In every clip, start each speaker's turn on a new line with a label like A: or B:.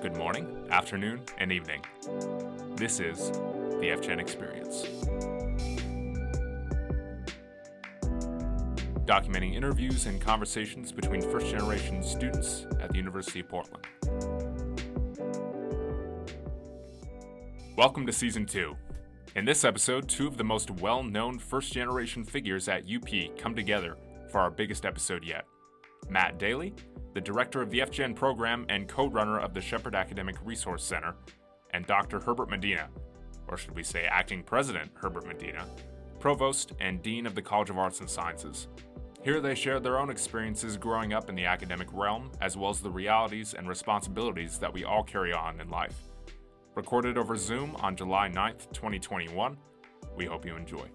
A: Good morning, afternoon, and evening. This is the FGEN Experience. Documenting interviews and conversations between first-generation students at the University of Portland. Welcome to Season 2. In this episode, two of the most well-known first-generation figures at UP come together for our biggest episode yet. Matt Daly, the director of the FGEN program and co-runner of the Shepherd Academic Resource Center, and Dr. Herbert Medina, or should we say acting president Herbert Medina, provost and dean of the College of Arts and Sciences. Here they shared their own experiences growing up in the academic realm, as well as the realities and responsibilities that we all carry on in life. Recorded over Zoom on July 9th, 2021, we hope you enjoy.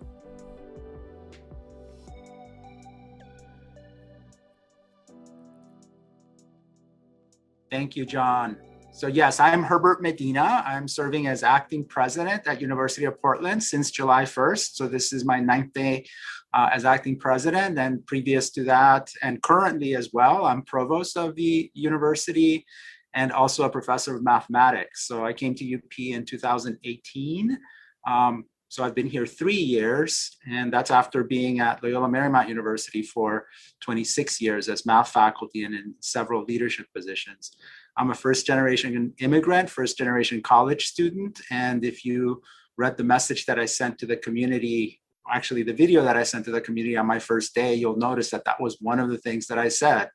B: Thank you, John. So yes, I'm Herbert Medina. I'm serving as acting president at University of Portland since July 1st. So this is my 9th day as acting president. And previous to that, and currently as well, I'm provost of the university and also a professor of mathematics. So I came to UP in 2018. So I've been here 3 years, and that's after being at Loyola Marymount University for 26 years as math faculty and in several leadership positions. I'm a first-generation immigrant, first-generation college student, and if you read the message that I sent to the community, actually the video that I sent to the community on my first day, you'll notice that that was one of the things that I said.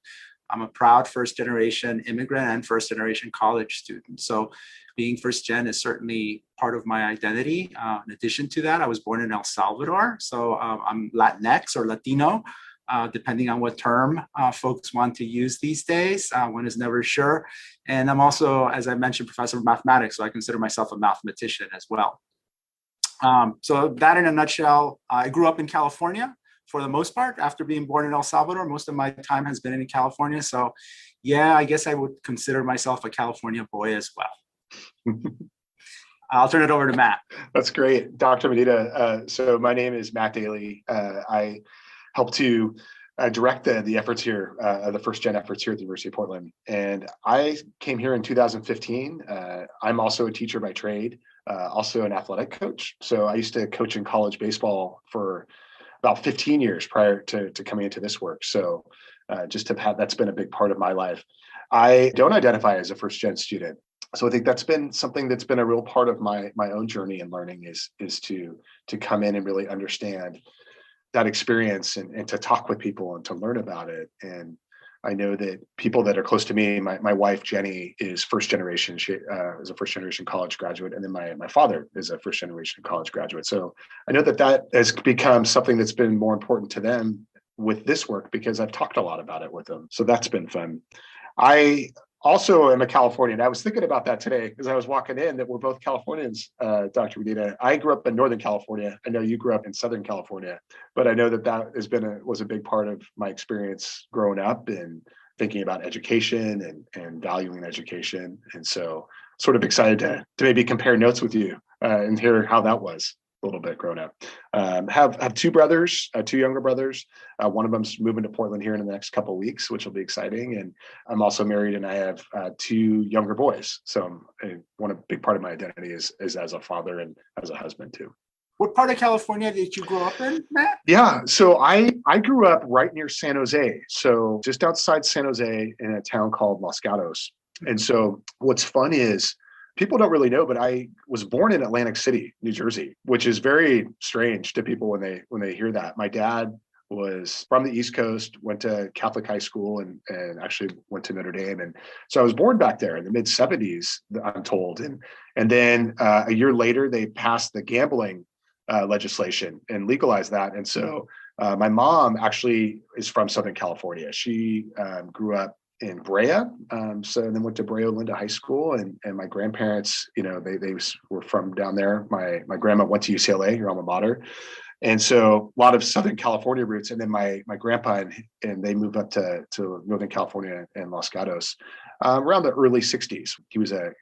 B: I'm a proud first-generation immigrant and first-generation college student. So being first-gen is certainly part of my identity. In addition to that, I was born in El Salvador. So I'm Latinx or Latino, depending on what term folks want to use these days. One is never sure. And I'm also, as I mentioned, professor of mathematics. So I consider myself a mathematician as well. So that in a nutshell, I grew up in California. For the most part, after being born in El Salvador, most of my time has been in California. So yeah, I guess I would consider myself a California boy as well. I'll turn it over to Matt.
C: That's great. Dr. Medina. So my name is Matt Daly. I help to direct the efforts here, the first gen efforts here at the University of Portland. And I came here in 2015. I'm also a teacher by trade, also an athletic coach. So I used to coach in college baseball for about 15 years prior to coming into this work. So just to have, that's been a big part of my life. I don't identify as a first gen student. So I think that's been something that's been a real part of my own journey in learning is to come in and really understand that experience and to talk with people and to learn about it. And I know that people that are close to me, my wife, Jenny, is first generation. She is a first generation college graduate. And then my father is a first generation college graduate. So I know that has become something that's been more important to them with this work because I've talked a lot about it with them. So that's been fun. I also am a Californian. I was thinking about that today as I was walking in, that we're both Californians, Dr. Medina. I grew up in Northern California. I know you grew up in Southern California, but I know that was a big part of my experience growing up and thinking about education and valuing education. And so sort of excited to maybe compare notes with you and hear how that was a little bit growing up. Have two brothers, two younger brothers. One of them's moving to Portland here in the next couple of weeks, which will be exciting. And I'm also married, and I have two younger boys. So one big part of my identity is as a father and as a husband too.
B: What part of California did you grow up in, Matt?
C: Yeah, so I grew up right near San Jose. So just outside San Jose in a town called Los Gatos. And so what's fun is, people don't really know, but I was born in Atlantic City, New Jersey, which is very strange to people when they hear that. My dad was from the East Coast, went to Catholic high school and actually went to Notre Dame. And so I was born back there in the mid 70s, I'm told. And then a year later, they passed the gambling legislation and legalized that. And so my mom actually is from Southern California. She grew up in Brea, so then went to Brea Linda High School, and my grandparents, they were from down there. My grandma went to UCLA, your alma mater, and so a lot of Southern California roots. And then my grandpa and they moved up to Northern California and Los Gatos around the early '60s. He was a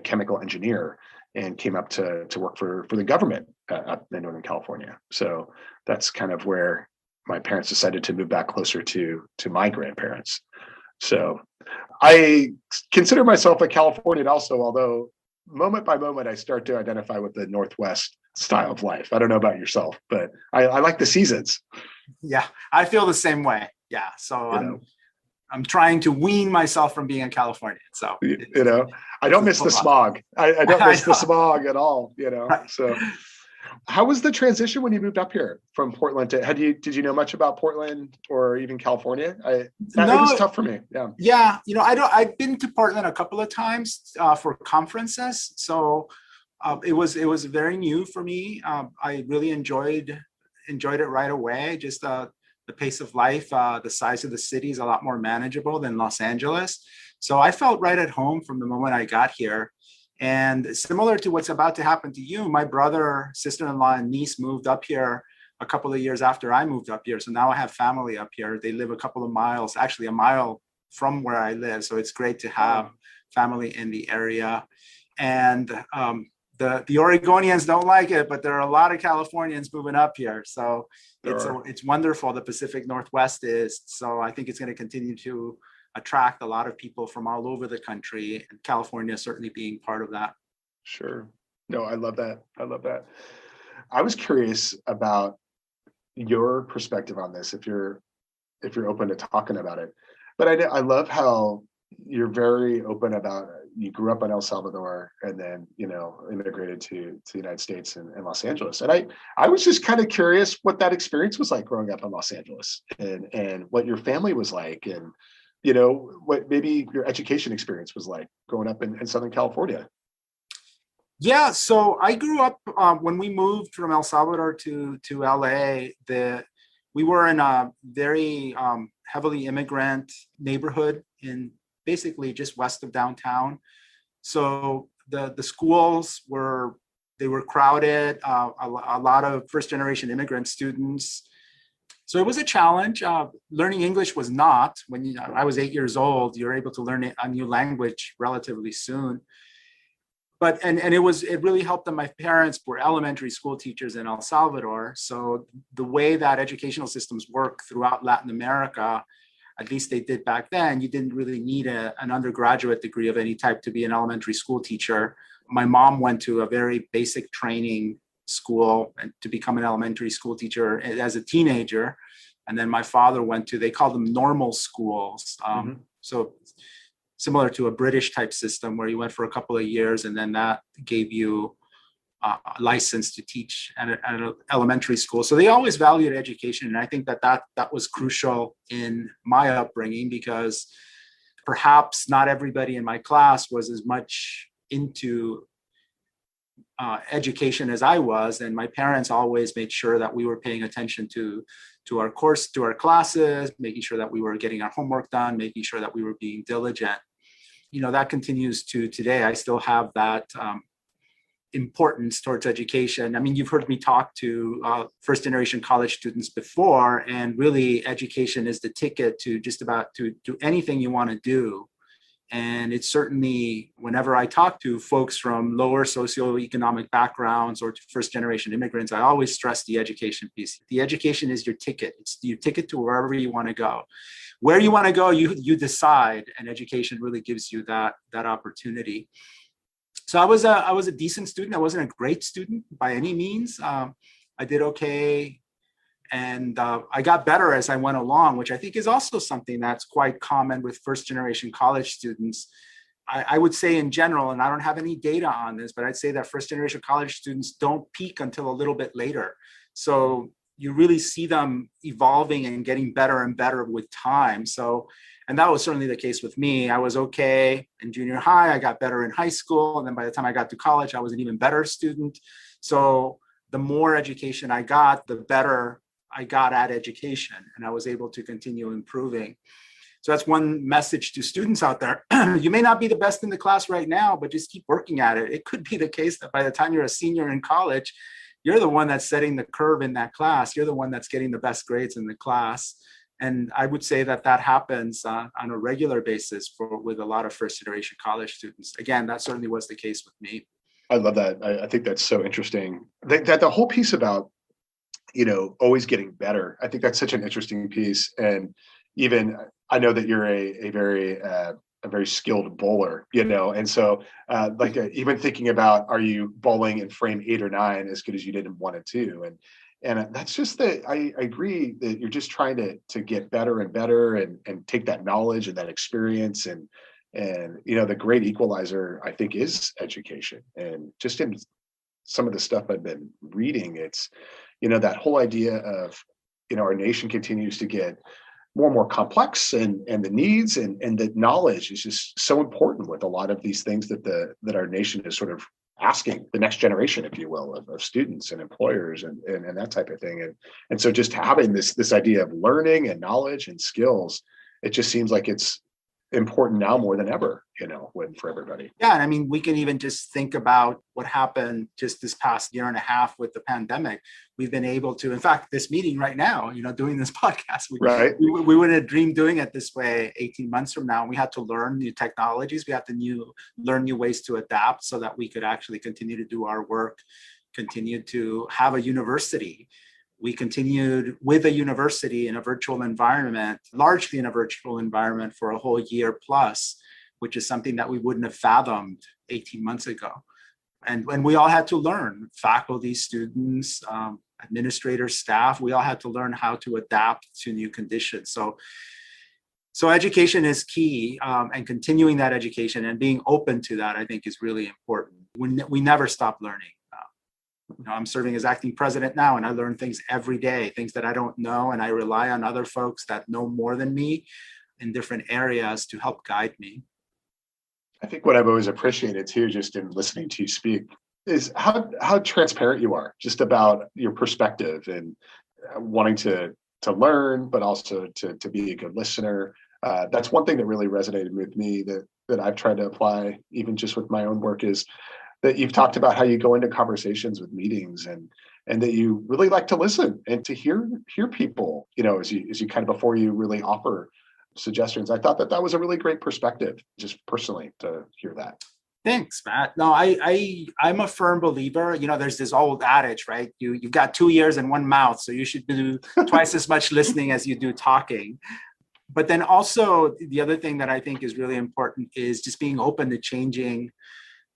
C: chemical engineer and came up to work for the government up in Northern California. So that's kind of where my parents decided to move back closer to my grandparents. So I consider myself a Californian also, although moment by moment I start to identify with the Northwest style of life. I don't know about yourself, but I like the seasons.
B: Yeah, I feel the same way. Yeah, so
C: You know,
B: I'm trying to wean myself from being a Californian. So
C: I don't miss the smog. I don't miss the smog at all.
B: Right.
C: So how was the transition when you moved up here from Portland to? Did you know much about Portland or even California? It was tough for me. Yeah.
B: Yeah, I've been to Portland a couple of times for conferences, so it was very new for me. I really enjoyed it right away. Just the pace of life, the size of the city is a lot more manageable than Los Angeles. So I felt right at home from the moment I got here. And similar to what's about to happen to you, my brother, sister-in-law, and niece moved up here a couple of years after I moved up here. So now I have family up here. They live a couple of miles, actually a mile from where I live. So it's great to have family in the area. And the Oregonians don't like it, but there are a lot of Californians moving up here. So it's wonderful. The Pacific Northwest is. So I think it's going to continue to attract a lot of people from all over the country, and California certainly being part of that.
C: Sure. No, I love that. I was curious about your perspective on this, if you're open to talking about it. But I love how you're very open about you grew up in El Salvador and then immigrated to the United States and Los Angeles. And I was just kind of curious what that experience was like growing up in Los Angeles and what your family was like, and what maybe your education experience was like growing up in Southern California.
B: Yeah, so I grew up when we moved from El Salvador to LA. We were in a very heavily immigrant neighborhood in basically just west of downtown. So the schools were crowded. A lot of first generation immigrant students. So it was a challenge. Learning English was not. When I was 8 years old, you're able to learn a new language relatively soon. But it really helped that my parents were elementary school teachers in El Salvador. So the way that educational systems work throughout Latin America, at least they did back then, you didn't really need an undergraduate degree of any type to be an elementary school teacher. My mom went to a very basic training school and to become an elementary school teacher as a teenager. And then my father went to, they called them normal schools. So similar to a British type system where you went for a couple of years and then that gave you a license to teach at an elementary school. So they always valued education. And I think that was crucial in my upbringing, because perhaps not everybody in my class was as much into education as I was. And my parents always made sure that we were paying attention to our classes, making sure that we were getting our homework done, making sure that we were being diligent. That continues to today. I still have that importance towards education. I mean, you've heard me talk to first generation college students before, and really education is the ticket to just about to do anything you want to do. And it's certainly, whenever I talk to folks from lower socioeconomic backgrounds or to first generation immigrants, I always stress the education piece. The education is your ticket. It's your ticket to wherever you want to go. Where you want to go, you decide, and education really gives you that opportunity. So I was a decent student. I wasn't a great student by any means. I did okay. And I got better as I went along, which I think is also something that's quite common with first generation college students. I would say in general, and I don't have any data on this, but I'd say that first generation college students don't peak until a little bit later. So you really see them evolving and getting better and better with time. So, and that was certainly the case with me. I was okay in junior high. I got better in high school. And then by the time I got to college, I was an even better student. So the more education I got, the better I got at education, and I was able to continue improving. So that's one message to students out there. You may not be the best in the class right now, but just keep working at it. It could be the case that by the time you're a senior in college, you're the one that's setting the curve in that class. You're the one that's getting the best grades in the class. And I would say that happens on a regular basis with a lot of first generation college students. Again, that certainly was the case with me.
C: I love that. I think that's so interesting. That the whole piece about always getting better. I think that's such an interesting piece. And even I know that you're a very a very skilled bowler, and so even thinking about, are you bowling in frame 8 or 9 as good as you did in 1 and 2, and that's just that I agree that you're just trying to get better and better and take that knowledge and that experience and the great equalizer, I think, is education. And just in some of the stuff I've been reading, it's that whole idea of our nation continues to get more and more complex, and the needs and the knowledge is just so important with a lot of these things that our nation is sort of asking the next generation, if you will, of students and employers and that type of thing. And so just having this idea of learning and knowledge and skills, it just seems like it's important now more than ever, for everybody.
B: Yeah, and I mean, we can even just think about what happened just this past year and a half with the pandemic. We've been able to, in fact, this meeting right now, doing this podcast, we wouldn't have dreamed doing it this way 18 months from now. We had to learn new technologies. We had to learn new ways to adapt so that we could actually continue to do our work, continue to have a university. We continued with a university in a virtual environment, largely in a virtual environment for a whole year plus, which is something that we wouldn't have fathomed 18 months ago. And we all had to learn, faculty, students, administrators, staff, we all had to learn how to adapt to new conditions. So education is key, and continuing that education and being open to that, I think, is really important. We never stop learning. I'm serving as acting president now, and I learn things every day, things that I don't know, and I rely on other folks that know more than me in different areas to help guide me.
C: I think what I've always appreciated too, just in listening to you speak, is how transparent you are just about your perspective and wanting to learn, but also to be a good listener. That's one thing that really resonated with me that I've tried to apply even just with my own work, is that you've talked about how you go into conversations with meetings and that you really like to listen and to hear people, as you kind of, before you really offer suggestions. I thought that was a really great perspective, just personally, to hear that.
B: Thanks, Matt. No, I'm a firm believer. There's this old adage, right? You've got 2 ears and 1 mouth, so you should do twice as much listening as you do talking. But then also the other thing that I think is really important is just being open to changing,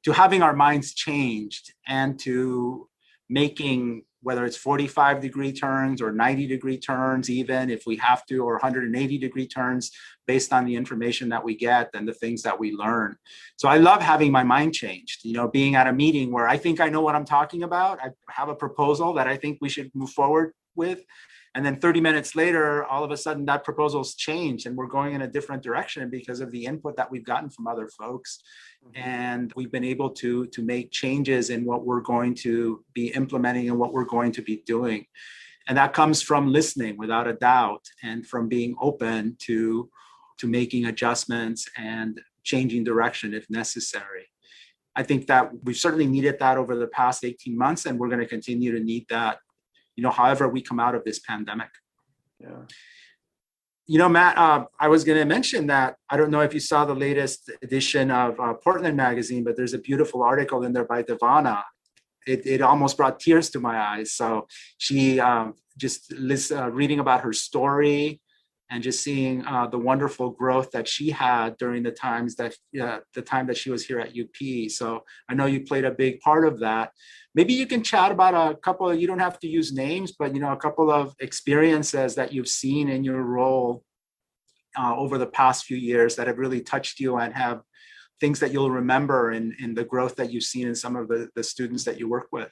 B: to having our minds changed, and to making, whether it's 45-degree turns or 90-degree turns, even if we have to, or 180-degree turns, based on the information that we get and the things that we learn. So I love having my mind changed, being at a meeting where I think I know what I'm talking about. I have a proposal that I think we should move forward with. And then 30 minutes later, all of a sudden that proposal's changed and we're going in a different direction because of the input that we've gotten from other folks. And we've been able to make changes in what we're going to be implementing and what we're going to be doing. And that comes from listening without a doubt, and from being open to making adjustments and changing direction if necessary. I think that we've certainly needed that over the past 18 months, and we're going to continue to need that, however we come out of this pandemic.
C: Yeah.
B: Matt, I was going to mention that, I don't know if you saw the latest edition of Portland Magazine, but there's a beautiful article in there by Devana. It almost brought tears to my eyes. So she reading about her story and just seeing the wonderful growth that she had during the time that she was here at UP. So I know you played a big part of that. Maybe you can chat about a couple of, you don't have to use names, but a couple of experiences that you've seen in your role over the past few years that have really touched you, and have things that you'll remember in the growth that you've seen in some of the students that you work with.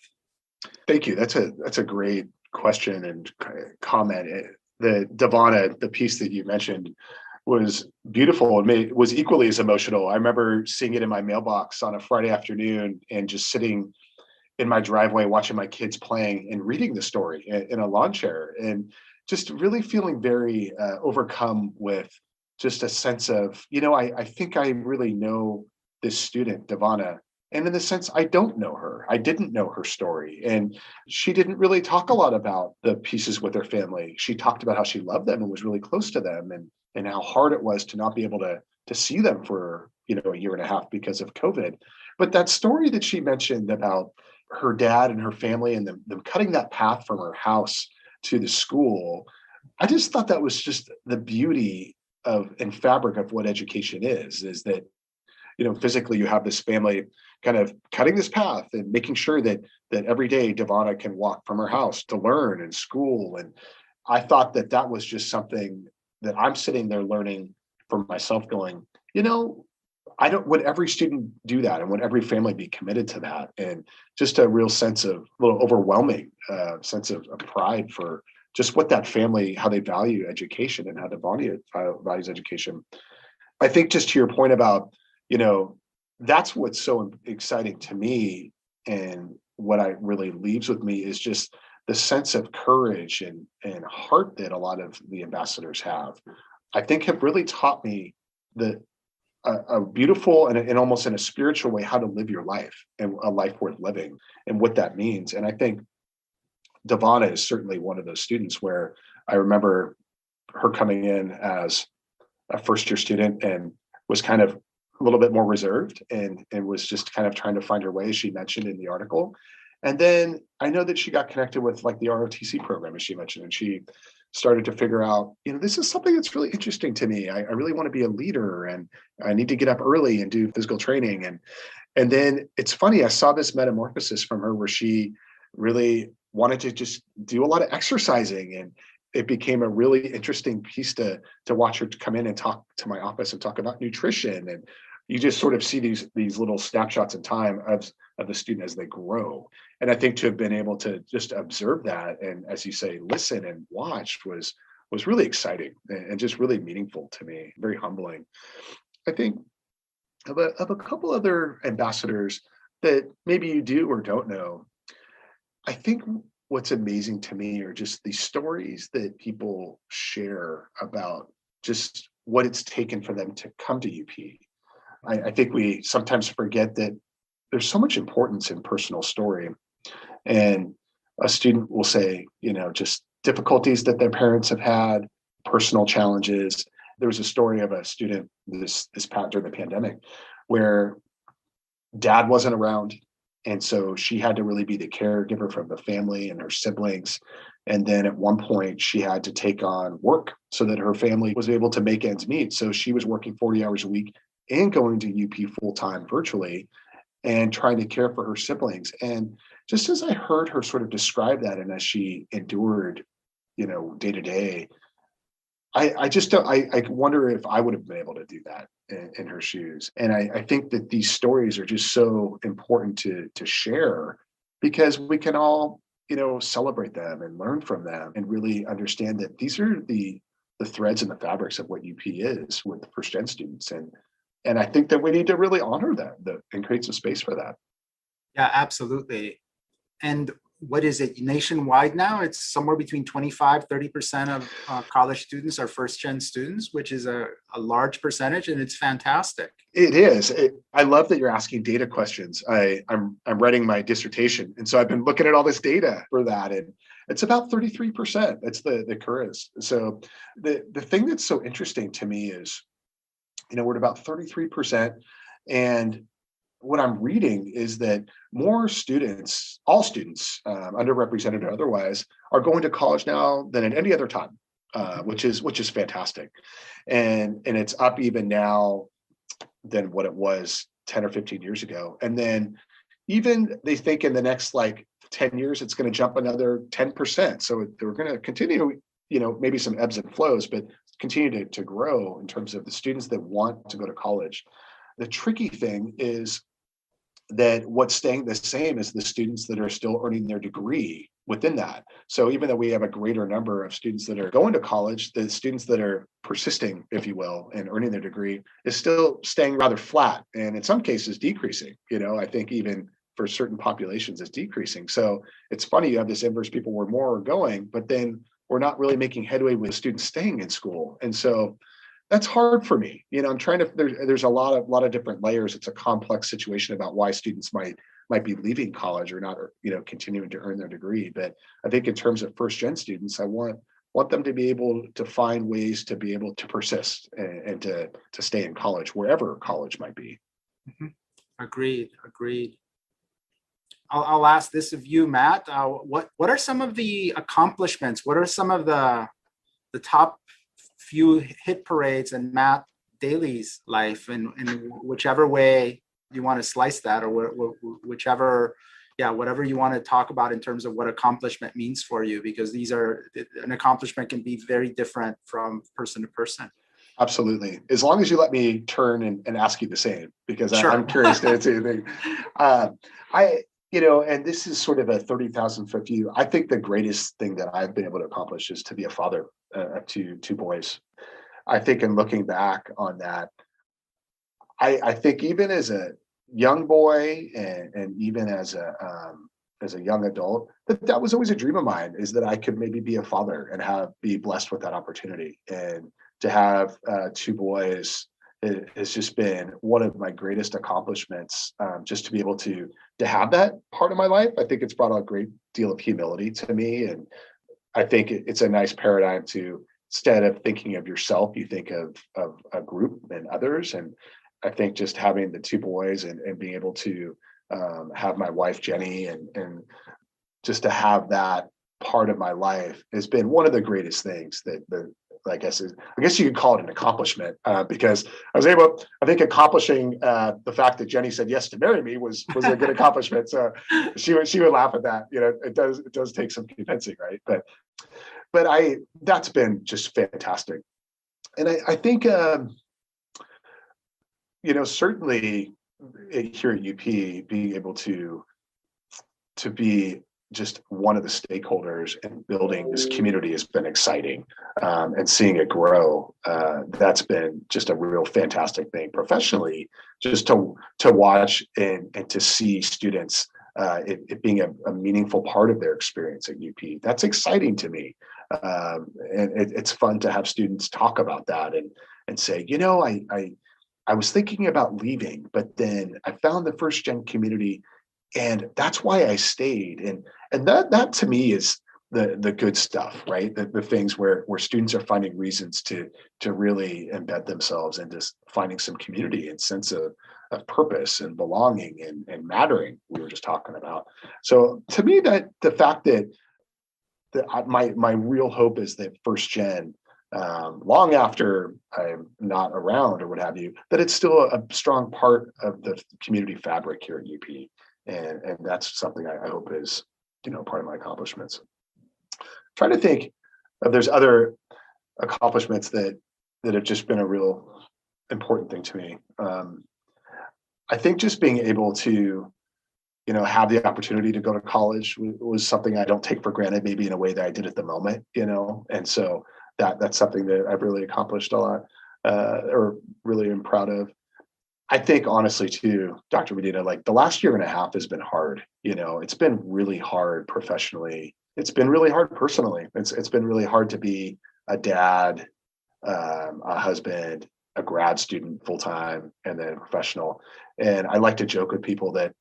C: Thank you. That's a great question and comment. The Devana, the piece that you mentioned, was beautiful and was equally as emotional. I remember seeing it in my mailbox on a Friday afternoon and just sitting in my driveway watching my kids playing and reading the story in a lawn chair, and just really feeling very overcome with just a sense of, I think I really know this student, Devana. And in the sense, I don't know her. I didn't know her story. And she didn't really talk a lot about the pieces with her family. She talked about how she loved them and was really close to them, and how hard it was to not be able to see them for, a year and a half because of COVID. But that story that she mentioned about her dad and her family and them cutting that path from her house to the school, I just thought that was just the beauty of and fabric of what education is that, physically you have this family kind of cutting this path and making sure that every day Devana can walk from her house to learn in school. And I thought that was just something that I'm sitting there learning for myself going, would every student do that? And would every family be committed to that? And just a real sense of, little overwhelming sense of pride for just what that family, how they value education and how Devana values education. I think just to your point about, that's what's so exciting to me. And what I really leaves with me is just the sense of courage and heart that a lot of the ambassadors have, I think have really taught me that a beautiful and almost in a spiritual way, how to live your life and a life worth living and what that means. And I think Devana is certainly one of those students where I remember her coming in as a first year student and was kind of a little bit more reserved and was just kind of trying to find her way, as she mentioned in the article. And then I know that she got connected with like the ROTC program, as she mentioned, and she started to figure out, this is something that's really interesting to me. I really want to be a leader and I need to get up early and do physical training. And then it's funny, I saw this metamorphosis from her where she really wanted to just do a lot of exercising, and it became a really interesting piece to watch her come in and talk to my office and talk about nutrition. And you just sort of see these little snapshots in time of the student as they grow. And I think to have been able to just observe that and, as you say, listen and watch was really exciting and just really meaningful to me, very humbling. I think of a couple other ambassadors that maybe you do or don't know. I think what's amazing to me are just the stories that people share about just what it's taken for them to come to UP. I think we sometimes forget that there's so much importance in personal story. And a student will say, just difficulties that their parents have had, personal challenges. There was a story of a student this during the pandemic where dad wasn't around. And so she had to really be the caregiver from the family and her siblings. And then at one point she had to take on work so that her family was able to make ends meet. So she was working 40 hours a week and going to UP full-time virtually and trying to care for her siblings. And just as I heard her sort of describe that and as she endured, day to day, I just don't, I wonder if I would have been able to do that in her shoes. And I think that these stories are just so important to share because we can all, celebrate them and learn from them and really understand that these are the threads and the fabrics of what UP is with the first gen students. And I think that we need to really honor that and create some space for that.
B: Yeah, absolutely. And what is it nationwide now? It's somewhere between 25-30% of college students are first gen students, which is a large percentage, and it's fantastic.
C: It is. I love that you're asking data questions. I'm writing my dissertation, and so I've been looking at all this data for that, and it's about 33%. That's the current. So the thing that's so interesting to me is, we're at about 33%, and what I'm reading is that more students, all students, underrepresented or otherwise, are going to college now than at any other time, which is fantastic, and it's up even now than what it was 10 or 15 years ago. And then even they think in the next 10 years it's going to jump another 10%. So they're going to continue, maybe some ebbs and flows, but continue to grow in terms of the students that want to go to college. The tricky thing is that what's staying the same is the students that are still earning their degree within that. So even though we have a greater number of students that are going to college, the students that are persisting, if you will, and earning their degree is still staying rather flat, and in some cases decreasing. I think even for certain populations is decreasing. So it's funny, you have this inverse, people where more are going, but then we're not really making headway with students staying in school. And so that's hard for me. I'm trying to, there's a lot of different layers. It's a complex situation about why students might be leaving college or not, or, continuing to earn their degree. But I think in terms of first gen students, I want them to be able to find ways to be able to persist and to stay in college, wherever college might be.
B: Mm-hmm. Agreed. I'll ask this of you, Matt. What are some of the accomplishments? What are some of the top few hit parades in Matt Daly's life, in whichever way you want to slice that, or whichever, whatever you want to talk about in terms of what accomplishment means for you, because an accomplishment can be very different from person to person.
C: Absolutely. As long as you let me turn and ask you the same, because
B: Sure.
C: I'm curious to answer anything. And this is sort of a 30,000-foot view. I think the greatest thing that I've been able to accomplish is to be a father of two boys. I think in looking back on that, I think even as a young boy and even as a young adult, that was always a dream of mine, is that I could maybe be a father and be blessed with that opportunity. And to have two boys has just been one of my greatest accomplishments, just to be able to have that part of my life. I think it's brought a great deal of humility to me. And I think it's a nice paradigm to, instead of thinking of yourself, you think of a group and others. And I think just having the two boys and being able to have my wife, Jenny, and just to have that part of my life has been one of the greatest things that I guess you could call it an accomplishment, because I think accomplishing the fact that Jenny said yes to marry me was a good accomplishment. So she would laugh at that. It does take some convincing, right? But that's been just fantastic. And I think, certainly here at UP, being able to be just one of the stakeholders in building this community has been exciting, and seeing it grow. That's been just a real fantastic thing professionally, just to watch and to see students, it being a meaningful part of their experience at UP. That's exciting to me. And it's fun to have students talk about that and say, I was thinking about leaving, but then I found the first gen community, and that's why I stayed. And that to me is the good stuff, right? The things where students are finding reasons to really embed themselves and just finding some community and sense of purpose and belonging and mattering, we were just talking about. So to me, that the fact that my real hope is that first gen, long after I'm not around or what have you, that it's still a strong part of the community fabric here at UP. And that's something I hope is, part of my accomplishments. Trying to think if there's other accomplishments that have just been a real important thing to me. I think just being able to, have the opportunity to go to college was something I don't take for granted, maybe in a way that I did at the moment, and so that's something that I've really accomplished a lot, or really am proud of. I think honestly too, Dr. Medina, like the last year and a half has been hard. It's been really hard professionally. It's been really hard personally. It's been really hard to be a dad, a husband, a grad student full-time, and then professional. And I like to joke with people that,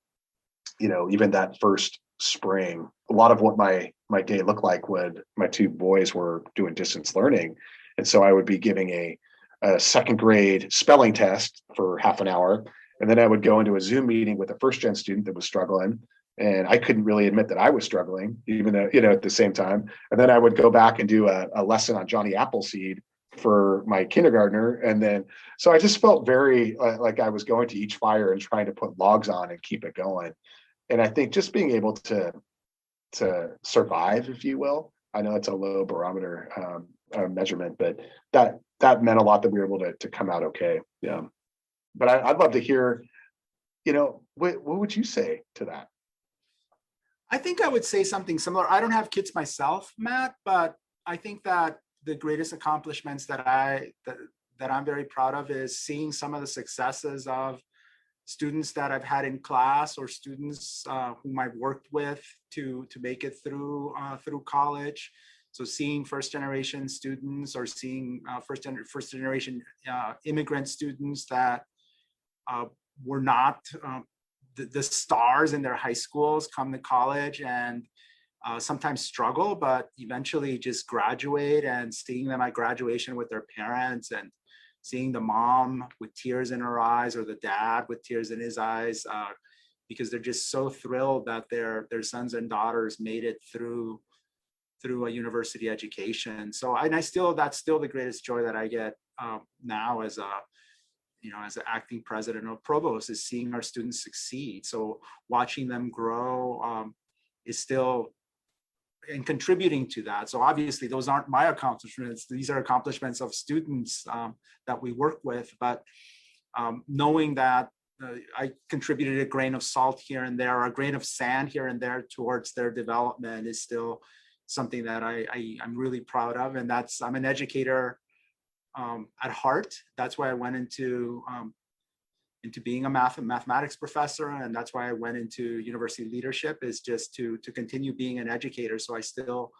C: even that first spring, a lot of what my day looked like when my two boys were doing distance learning. And so I would be giving a second grade spelling test for half an hour. And then I would go into a Zoom meeting with a first gen student that was struggling. And I couldn't really admit that I was struggling, even though, at the same time. And then I would go back and do a lesson on Johnny Appleseed for my kindergartner. And then, so I just felt very like I was going to each fire and trying to put logs on and keep it going. And I think just being able to survive, if you will, I know it's a low barometer measurement, but that meant a lot that we were able to come out okay. Yeah. But I'd love to hear, what would you say to that?
B: I think I would say something similar. I don't have kids myself, Matt, but I think that the greatest accomplishments that I'm very proud of is seeing some of the successes of students that I've had in class, or students whom I've worked with to make it through college. So seeing first generation students, or seeing first generation immigrant students that were not the stars in their high schools come to college and sometimes struggle, but eventually just graduate, and seeing them at graduation with their parents, and seeing the mom with tears in her eyes, or the dad with tears in his eyes, because they're just so thrilled that their sons and daughters made it through through a university education. So that's still the greatest joy that I get now as an acting president or provost, is seeing our students succeed. So watching them grow is still, and contributing to that. So obviously those aren't my accomplishments. These are accomplishments of students that we work with. But knowing that I contributed a grain of salt here and there, or a grain of sand here and there towards their development, is still something that I'm really proud of. And I'm an educator at heart. That's why I went into being a mathematics professor, and that's why I went into university leadership, is just to continue being an educator. So I still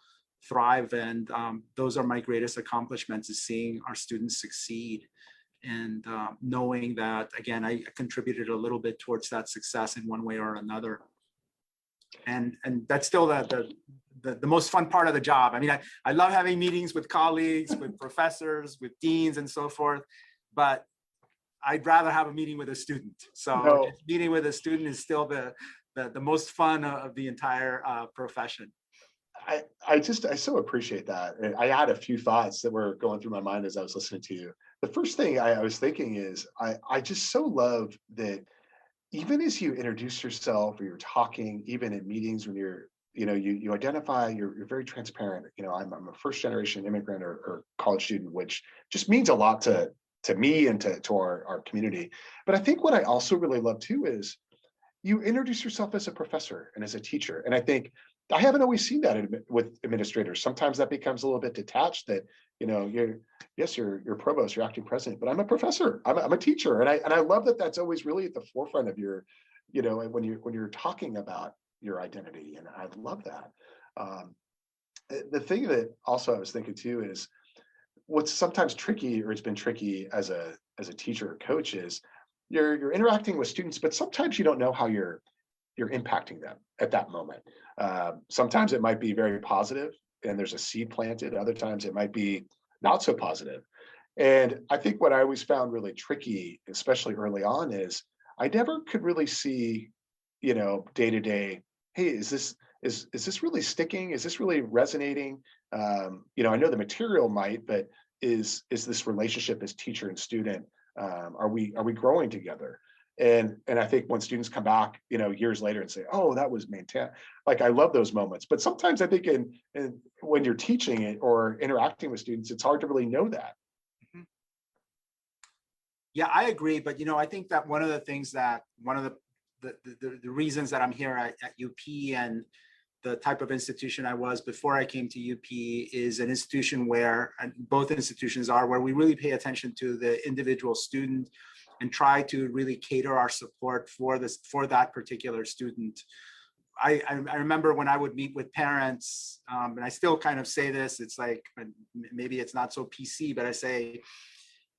B: thrive, and those are my greatest accomplishments, is seeing our students succeed, and knowing that, again, I contributed a little bit towards that success in one way or another. And that's still the most fun part of the job. I mean, I love having meetings with colleagues, with professors, with deans, and so forth, but I'd rather have a meeting with a student. So just meeting with a student is still the most fun of the entire profession.
C: I so appreciate that. I had a few thoughts that were going through my mind as I was listening to you. The first thing I was thinking is, I just so love that even as you introduce yourself, or you're talking, even in meetings, when you identify, you're very transparent. I'm a first generation immigrant or college student, which just means a lot to me and to our community. But I think what I also really love too is you introduce yourself as a professor and as a teacher. And I think I haven't always seen that with administrators. Sometimes that becomes a little bit detached, that you're provost, you're acting president, but I'm a professor, I'm a teacher. And I love that that's always really at the forefront of your, when you're talking about your identity. And I love that. The thing that also I was thinking too is, what's sometimes tricky, or it's been tricky as a teacher or coach, is you're interacting with students, but sometimes you don't know how you're impacting them at that moment. Sometimes it might be very positive and there's a seed planted. Other times it might be not so positive. And I think what I always found really tricky, especially early on, is I never could really see, day to day, hey, is this really sticking? Is this really resonating? I know the material might, but is this relationship as teacher and student, are we growing together? And I think when students come back, years later and say, oh, that was fantastic. Like, I love those moments. But sometimes I think when you're teaching it or interacting with students, it's hard to really know that.
B: Mm-hmm. Yeah, I agree. But, I think that one of the reasons that I'm here at UP, and the type of institution I was before I came to UP, is an institution where, and both institutions are, where we really pay attention to the individual student and try to really cater our support for that particular student. I remember when I would meet with parents, and I still kind of say this, it's like, maybe it's not so PC, but I say,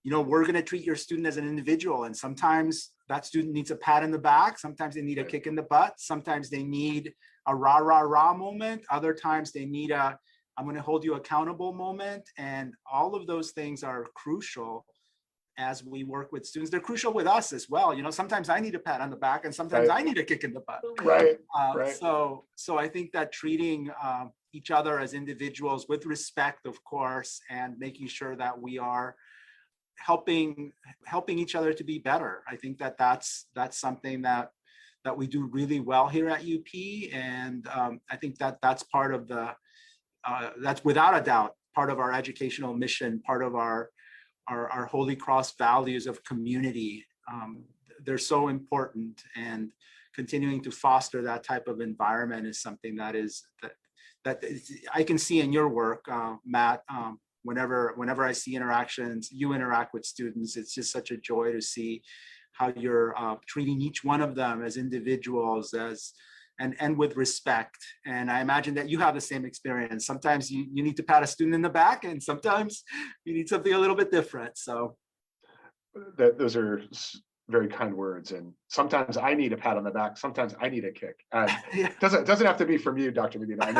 B: we're going to treat your student as an individual. And sometimes that student needs a pat in the back. Sometimes they need a kick in the butt. Sometimes they need a rah, rah, rah moment. Other times they need I'm going to hold you accountable moment. And all of those things are crucial as we work with students. They're crucial with us as well. Sometimes I need a pat on the back, and sometimes I need a kick in the butt.
C: Right.
B: So I think that treating each other as individuals with respect, of course, and making sure that we are helping each other to be better. I think that that's something that we do really well here at UP. And I think that that's part of that's without a doubt part of our educational mission, part of our Holy Cross values of community. They're so important, and continuing to foster that type of environment is something that I can see in your work, Matt. Whenever I see interactions, you interact with students, it's just such a joy to see how you're treating each one of them as individuals, and with respect. And I imagine that you have the same experience. Sometimes you need to pat a student in the back, and sometimes you need something a little bit different. So
C: those are very kind words. And sometimes I need a pat on the back. Sometimes I need a kick.
B: Yeah.
C: Doesn't have to be from you, Dr. Medina. I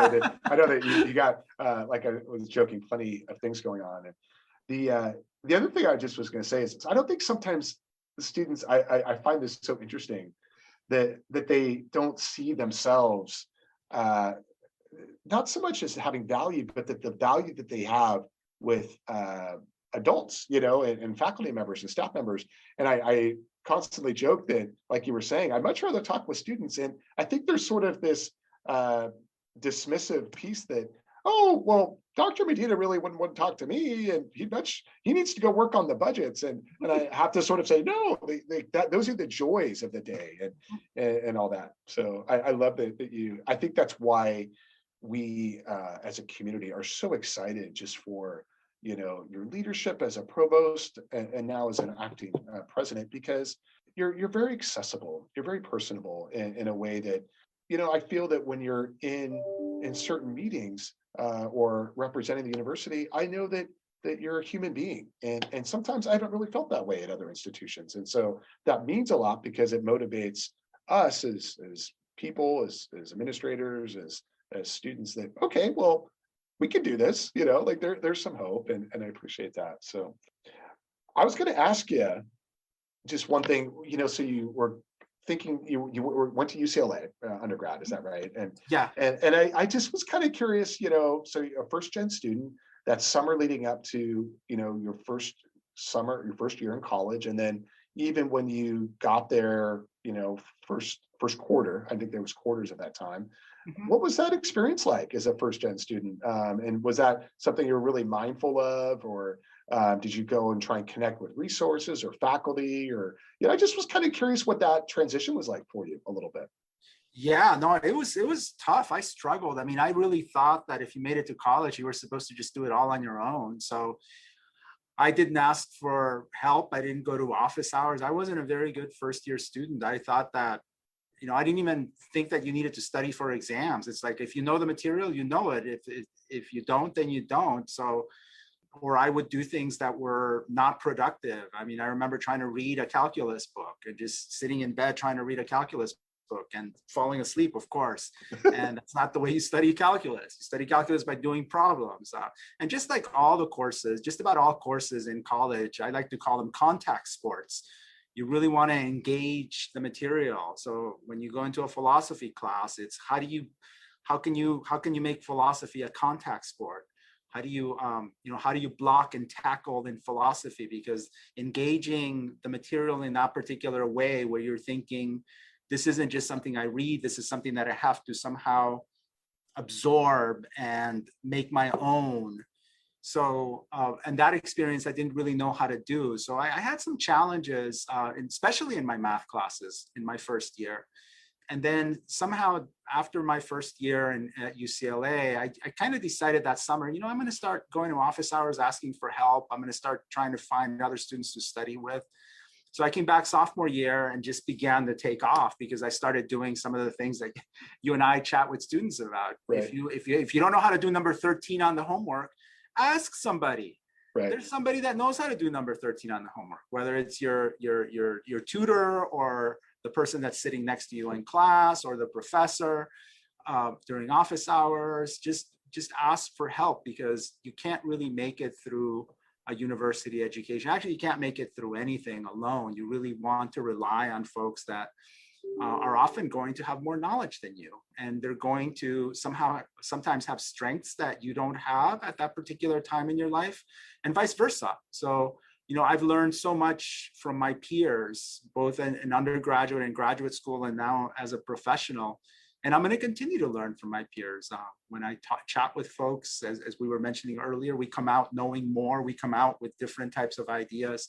C: know that you got, like I was joking, plenty of things going on. And the other thing I just was going to say is, I don't think sometimes the students, I find this so interesting, that they don't see themselves not so much as having value, but that the value that they have with adults, and faculty members and staff members. And I constantly joke that, like you were saying, I'd much rather talk with students. And I think there's sort of this dismissive piece that, oh, well, Dr. Medina really wouldn't want to talk to me, and he needs to go work on the budgets. And I have to sort of say, no, those are the joys of the day and all that. So I love that I think that's why we as a community are so excited just for your leadership as a provost and now as an acting president, because you're very accessible, you're very personable in a way that I feel that when you're in certain meetings or representing the university, I know that you're a human being, and sometimes I haven't really felt that way at other institutions, and so that means a lot because it motivates us as people, as administrators, as students, that okay, well, we can do this, like there's some hope, and I appreciate that. So I was going to ask you just one thing, so you were thinking went to UCLA undergrad, is that right? And
B: Yeah.
C: And I just was kind of curious, so you're a first gen student, that summer leading up to, your first year in college, and then even when you got there, first quarter, I think there was quarters at that time.
B: Mhm.
C: What was that experience like as a first gen student? And was that something you were really mindful of, or did you go and try and connect with resources or faculty, or, I just was kind of curious what that transition was like for you a little bit.
B: Yeah, no, it was tough. I struggled. I mean, I really thought that if you made it to college, you were supposed to just do it all on your own. So I didn't ask for help. I didn't go to office hours. I wasn't a very good first year student. I thought that, I didn't even think that you needed to study for exams. It's like, if you know the material, you know it. If you don't, then you don't. So, or I would do things that were not productive. I mean, I remember trying to read a calculus book and just sitting in bed trying to read a calculus book and falling asleep, of course. And that's not the way you study calculus. You study calculus by doing problems. And just like all the courses, just about all courses in college, I like to call them contact sports. You really want to engage the material. So when you go into a philosophy class, it's how can you make philosophy a contact sport? How do you block and tackle in philosophy? Because engaging the material in that particular way, where you're thinking, this isn't just something I read, this is something that I have to somehow absorb and make my own. So, and that experience I didn't really know how to do. So I had some challenges, especially in my math classes in my first year. And then somehow after my first year at UCLA, I kind of decided that summer, I'm going to start going to office hours, asking for help. I'm going to start trying to find other students to study with. So I came back sophomore year and just began to take off, because I started doing some of the things that you and I chat with students about.
C: Right.
B: If you don't know how to do number 13 on the homework, ask somebody.
C: Right.
B: There's somebody that knows how to do number 13 on the homework, whether it's your tutor or the person that's sitting next to you in class or the professor during office hours. Just ask for help, because you can't really make it through a university education. Actually, you can't make it through anything alone. You really want to rely on folks that are often going to have more knowledge than you, and they're going to sometimes have strengths that you don't have at that particular time in your life, and vice versa. So, I've learned so much from my peers, both in undergraduate and graduate school, and now as a professional. And I'm going to continue to learn from my peers. When I chat with folks, as we were mentioning earlier, we come out knowing more. We come out with different types of ideas.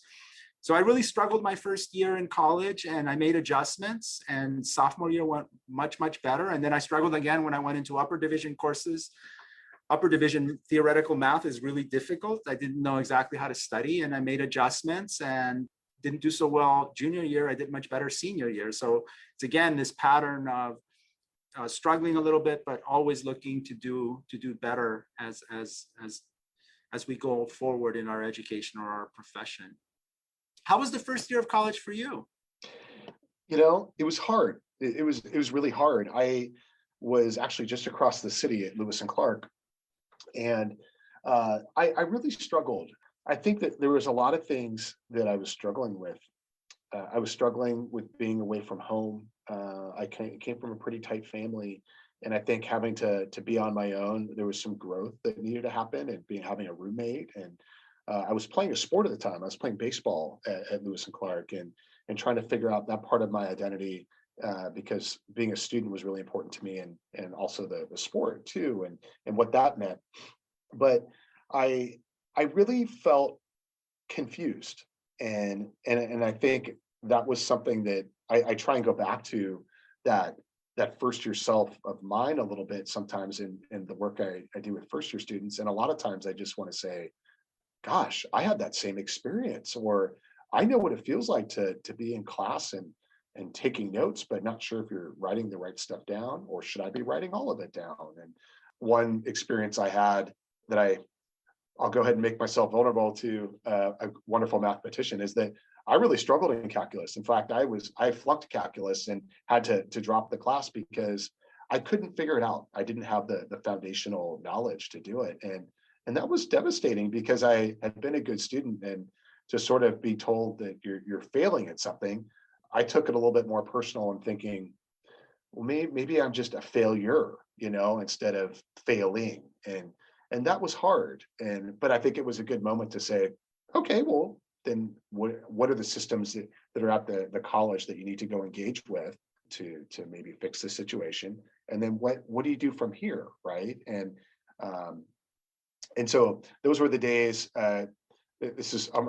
B: So I really struggled my first year in college, and I made adjustments, and sophomore year went much, much better. And then I struggled again when I went into upper division courses. Upper division theoretical math is really difficult. I didn't know exactly how to study, and I made adjustments and didn't do so well junior year. I did much better senior year. So it's again this pattern of struggling a little bit, but always looking to do better as we go forward in our education or our profession. How was the first year of college for you?
C: It was hard. It was really hard. I was actually just across the city at Lewis and Clark, and I really struggled. I think that there was a lot of things that I was struggling with. I was struggling with being away from home. I came from a pretty tight family, And I think having to be on my own, there was some growth that needed to happen, and having a roommate. And I was playing a sport at the time. I was playing baseball at Lewis and Clark, and trying to figure out that part of my identity, because being a student was really important to me, and also the sport too, and what that meant. But I really felt confused, and I think that was something that I try and go back to, that first year self of mine a little bit sometimes in the work I do with first year students. And a lot of times I just want to say, gosh, I had that same experience, or I know what it feels like to be in class and taking notes, but not sure if you're writing the right stuff down, or should I be writing all of it down? And one experience I had that I'll go ahead and make myself vulnerable to a wonderful mathematician, is that I really struggled in calculus. In fact, I flunked calculus and had to drop the class because I couldn't figure it out. I didn't have the foundational knowledge to do it. And that was devastating, because I had been a good student, and to sort of be told that you're failing at something, I took it a little bit more personal and thinking, well, maybe I'm just a failure, instead of failing. And that was hard. But I think it was a good moment to say, okay, well, then what are the systems that are at the college that you need to go engage with to maybe fix the situation? And then what do you do from here, right? And so those were the days. I'm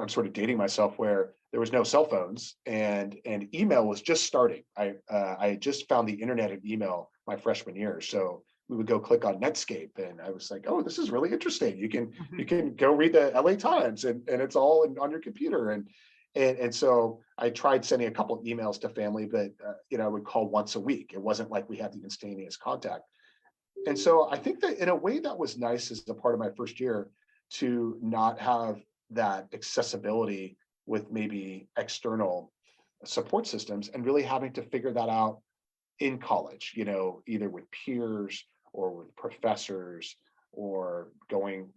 C: sort of dating myself, where there was no cell phones, and email was just starting. I just found the internet and email my freshman year, so we would go click on Netscape, and I was like, oh, this is really interesting. You can go read the LA Times, and it's all on your computer. And so I tried sending a couple of emails to family, but I would call once a week. It wasn't like we had the instantaneous contact. And so I think that in a way that was nice as a part of my first year, to not have that accessibility with maybe external support systems, and really having to figure that out in college, either with peers or with professors, or going,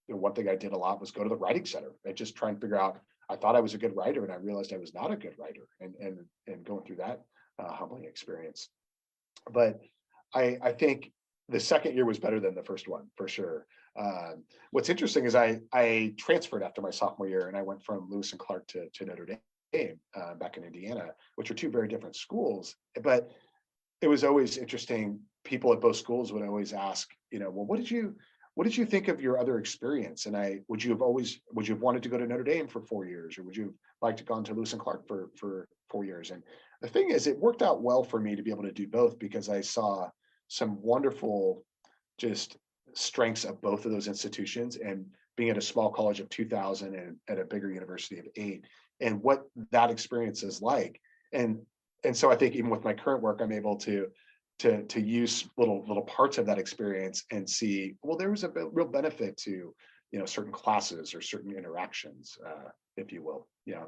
C: one thing I did a lot was go to the writing center and just try and figure out, I thought I was a good writer, and I realized I was not a good writer, and going through that humbling experience. But I think the second year was better than the first one, for sure. What's interesting is I transferred after my sophomore year, and I went from Lewis and Clark to Notre Dame back in Indiana, which are two very different schools. But it was always interesting. People at both schools would always ask, well, what did you think of your other experience? And would you have wanted to go to Notre Dame for 4 years, or would you have liked to gone to Lewis and Clark for 4 years? And the thing is, it worked out well for me to be able to do both, because I saw some wonderful just strengths of both of those institutions, and being at a small college of 2,000 and at a bigger university of 8, and what that experience is like. And so I think even with my current work, I'm able to use little parts of that experience and see, well, there was a real benefit to, certain classes or certain interactions, if you will. Yeah.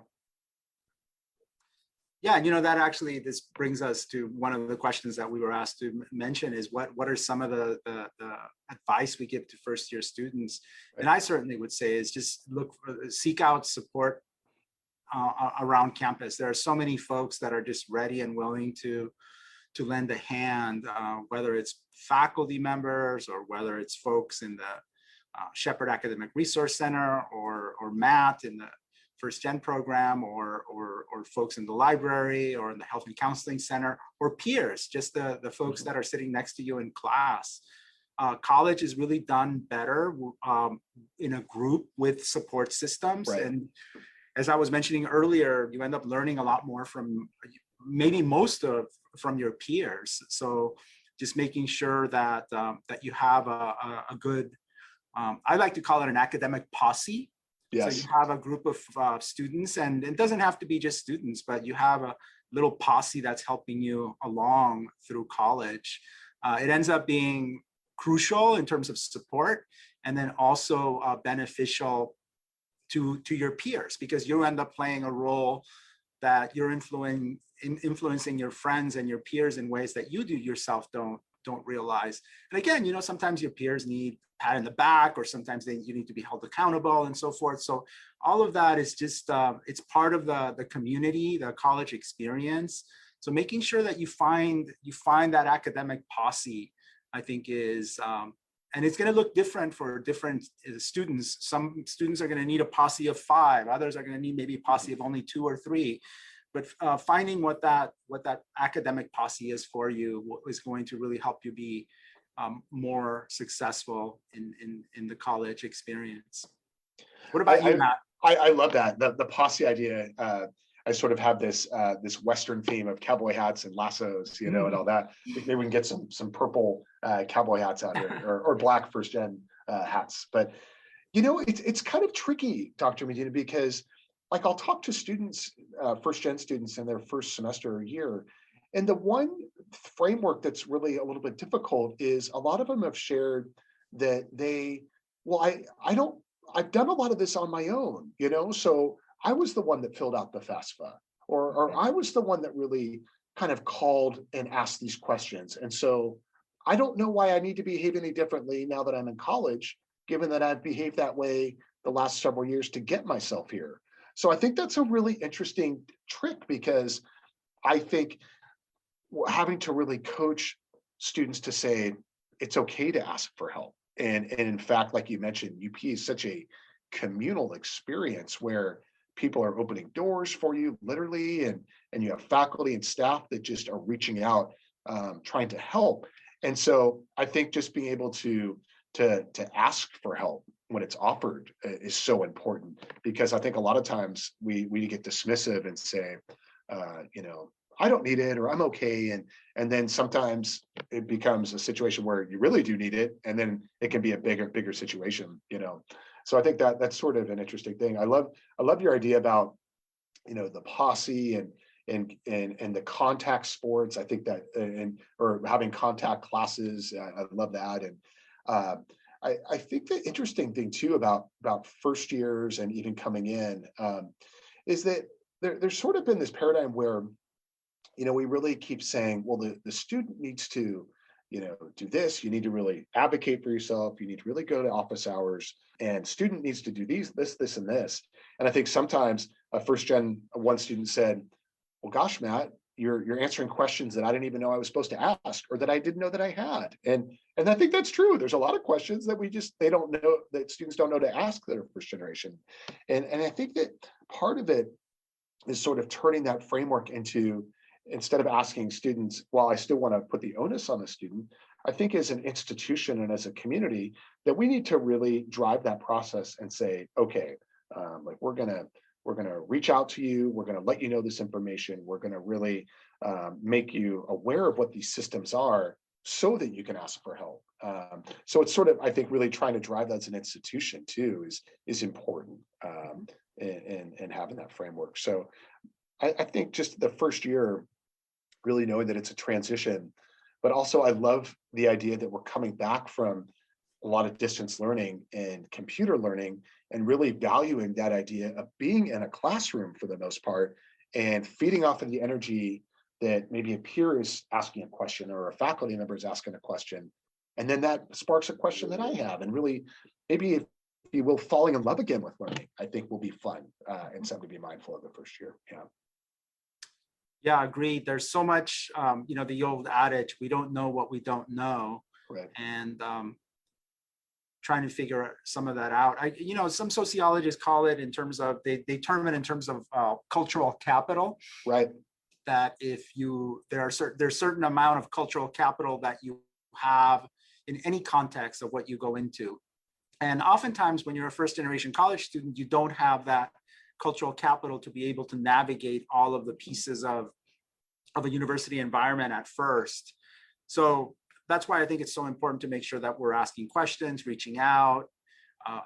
B: Yeah, that actually, this brings us to one of the questions that we were asked to mention, is what are some of the advice we give to first year students? Right. And I certainly would say is just seek out support around campus. There are so many folks that are just ready and willing to lend a hand, whether it's faculty members, or whether it's folks in the Shepherd Academic Resource Center, or Matt in the First Gen program, or folks in the library, or in the Health and Counseling Center, or peers, just the folks that are sitting next to you in class. College is really done better in a group with support systems. Right. And as I was mentioning earlier, you end up learning a lot more from from your peers. So just making sure that you have a good, I like to call it an academic posse. Yes. So you have a group of students, and it doesn't have to be just students, but you have a little posse that's helping you along through college. It ends up being crucial in terms of support, and then also beneficial to your peers, because you end up playing a role that you're influencing your friends and your peers in ways that you yourself don't realize. And again, sometimes your peers need a pat in the back, or sometimes you need to be held accountable, and so forth. So all of that is just it's part of the community, the college experience. So making sure that you find that academic posse I think is, and it's going to look different for different students. Some students are going to need a posse of 5, others are going to need maybe a posse of only 2 or 3. But finding what that academic posse is for you is going to really help you be more successful in the college experience. What about you, Matt?
C: I love that, the posse idea. I sort of have this Western theme of cowboy hats and lassos, and all that. Maybe we can get some purple cowboy hats out here, or black first gen hats. But it's kind of tricky, Dr. Medina, because like I'll talk to students, first gen students in their first semester or year, and the one framework that's really a little bit difficult is a lot of them have shared that I've done a lot of this on my own, so I was the one that filled out the FAFSA, or I was the one that really kind of called and asked these questions. And so I don't know why I need to behave any differently now that I'm in college, given that I've behaved that way the last several years to get myself here. So I think that's a really interesting trick, because I think having to really coach students to say it's okay to ask for help. And in fact, like you mentioned, UP is such a communal experience where people are opening doors for you, literally, and you have faculty and staff that just are reaching out, trying to help. And so I think just being able to ask for help when it's offered is so important, because I think a lot of times we get dismissive and say, I don't need it, or I'm okay. And then sometimes it becomes a situation where you really do need it. And then it can be a bigger situation, So I think that's sort of an interesting thing. I love your idea about, the posse and the contact sports. I think that, or having contact classes. I love that. And I think the interesting thing too about first years and even coming in is that there's sort of been this paradigm where, we really keep saying, well, the student needs to, do this. You need to really advocate for yourself. You need to really go to office hours, and student needs to do this, and this. And I think sometimes a first gen one student said, well, gosh, Matt, you're answering questions that I didn't even know I was supposed to ask, or that I didn't know that I had. And I think that's true. There's a lot of questions that they don't know, that students don't know to ask that are first generation. And I think that part of it is sort of turning that framework into, instead of asking students, well, I still want to put the onus on the student, I think as an institution and as a community that we need to really drive that process and say, okay, like we're gonna reach out to you, we're gonna let you know this information, we're gonna really make you aware of what these systems are so that you can ask for help. So it's sort of, I think, really trying to drive that as an institution too is important in having that framework. So I think just the first year, really knowing that it's a transition, but also I love the idea that we're coming back from a lot of distance learning and computer learning, and really valuing that idea of being in a classroom for the most part, and feeding off of the energy that maybe a peer is asking a question or a faculty member is asking a question. And then that sparks a question that I have, and really maybe, if you will, falling in love again with learning, I think will be fun and something to be mindful of the first year. Yeah.
B: Yeah, agreed. There's so much, the old adage, we don't know what we don't know.
C: Right.
B: And trying to figure some of that out. Some sociologists call it in terms of, they term it in terms of cultural capital.
C: Right.
B: That if there's certain amount of cultural capital that you have in any context of what you go into. And oftentimes when you're a first generation college student, you don't have that cultural capital to be able to navigate all of the pieces of a university environment at first. So that's why I think it's so important to make sure that we're asking questions, reaching out,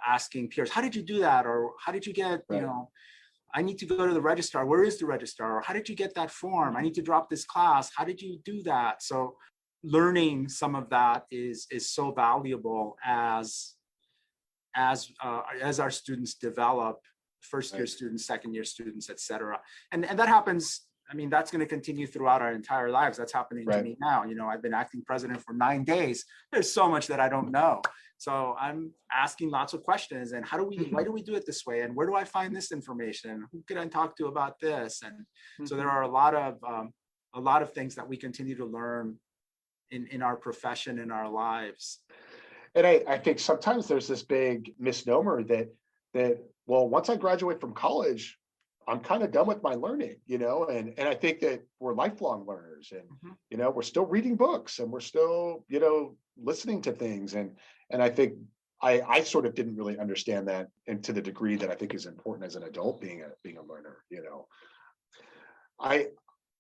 B: asking peers, how did you do that? Or how did you get,
C: right.
B: I need to go to the registrar. Where is the registrar? Or how did you get that form? I need to drop this class. How did you do that? So learning some of that is so valuable as our students develop, first year students, second year students, et cetera. And that happens. I mean, that's going to continue throughout our entire lives. That's happening to me now. I've been acting president for 9 days. There's so much that I don't know. So I'm asking lots of questions. And why do we do it this way? And where do I find this information? Who can I talk to about this? And so there are a lot of things that we continue to learn in our profession, in our lives.
C: And I think sometimes there's this big misnomer that well, once I graduate from college, I'm kind of done with my learning, and I think that we're lifelong learners, and we're still reading books, and we're still listening to things, and I think I sort of didn't really understand that, and to the degree that I think is important as an adult being a learner.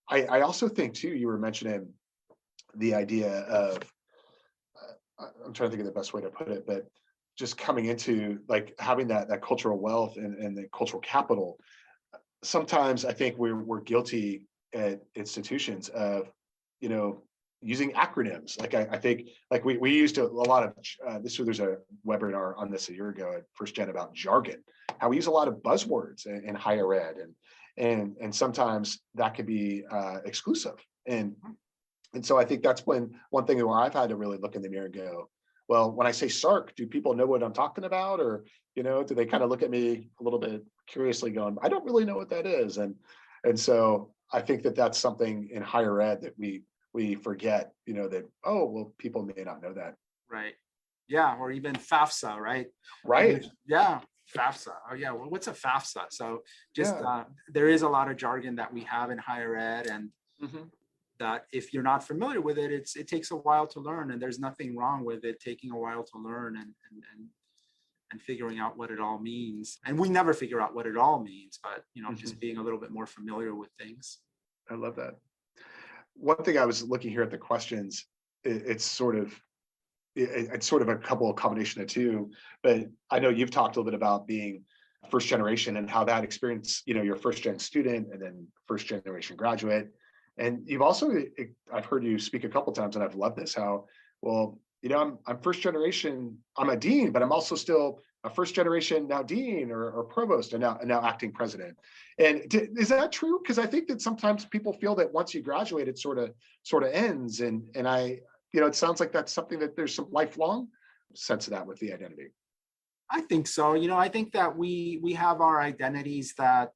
C: I also think too, you were mentioning the idea of I'm trying to think of the best way to put it, but just coming into like having that cultural wealth and the cultural capital. Sometimes I think we're guilty at institutions of, using acronyms. Like I think like we used a lot of there's a webinar on this a year ago at FGEN about jargon, how we use a lot of buzzwords in higher ed, and sometimes that could be exclusive. And so I think that's one thing where I've had to really look in the mirror and go, well, when I say SARC, do people know what I'm talking about? Or, do they kind of look at me a little bit curiously going, I don't really know what that is. And so I think that that's something in higher ed that we forget, that, oh, well, people may not know that.
B: Right. Yeah. Or even FAFSA, right?
C: Right.
B: Yeah. FAFSA. Oh yeah. Well, what's a FAFSA? So just, there is a lot of jargon that we have in higher ed, and that if you're not familiar with it, it takes a while to learn, and there's nothing wrong with it taking a while to learn and figuring out what it all means. And we never figure out what it all means, but just being a little bit more familiar with things.
C: I love that. One thing I was looking here at the questions, it's sort of a couple of combination of two, but I know you've talked a little bit about being first generation and how that experience, you're first gen student and then first generation graduate. And you've also, I've heard you speak a couple of times, and I've loved this, how, well, I'm first generation, I'm a dean, but I'm also still a first generation now dean or provost and now acting president. And is that true? Because I think that sometimes people feel that once you graduate, it sort of ends. And I, it sounds like that's something that there's some lifelong sense of that with the identity.
B: I think so. I think that we have our identities that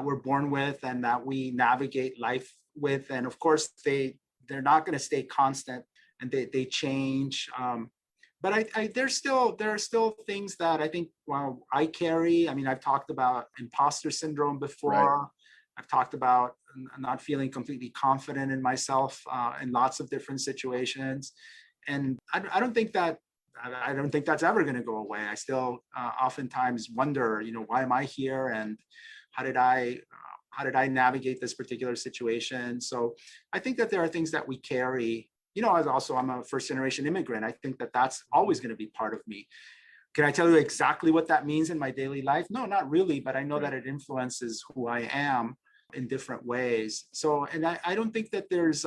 B: we're born with and that we navigate life with. And of course, they're not going to stay constant, and they change. But there are still things that I think, well, I carry. I mean, I've talked about imposter syndrome before. Right. I've talked about not feeling completely confident in myself in lots of different situations. And I don't think that's ever going to go away. I still oftentimes wonder, why am I here? And how did I navigate this particular situation? So I think that there are things that we carry. I'm a first generation immigrant. I think that that's always going to be part of me. Can I tell you exactly what that means in my daily life? No, not really, but I know that it influences who I am in different ways. So, and I don't think that there's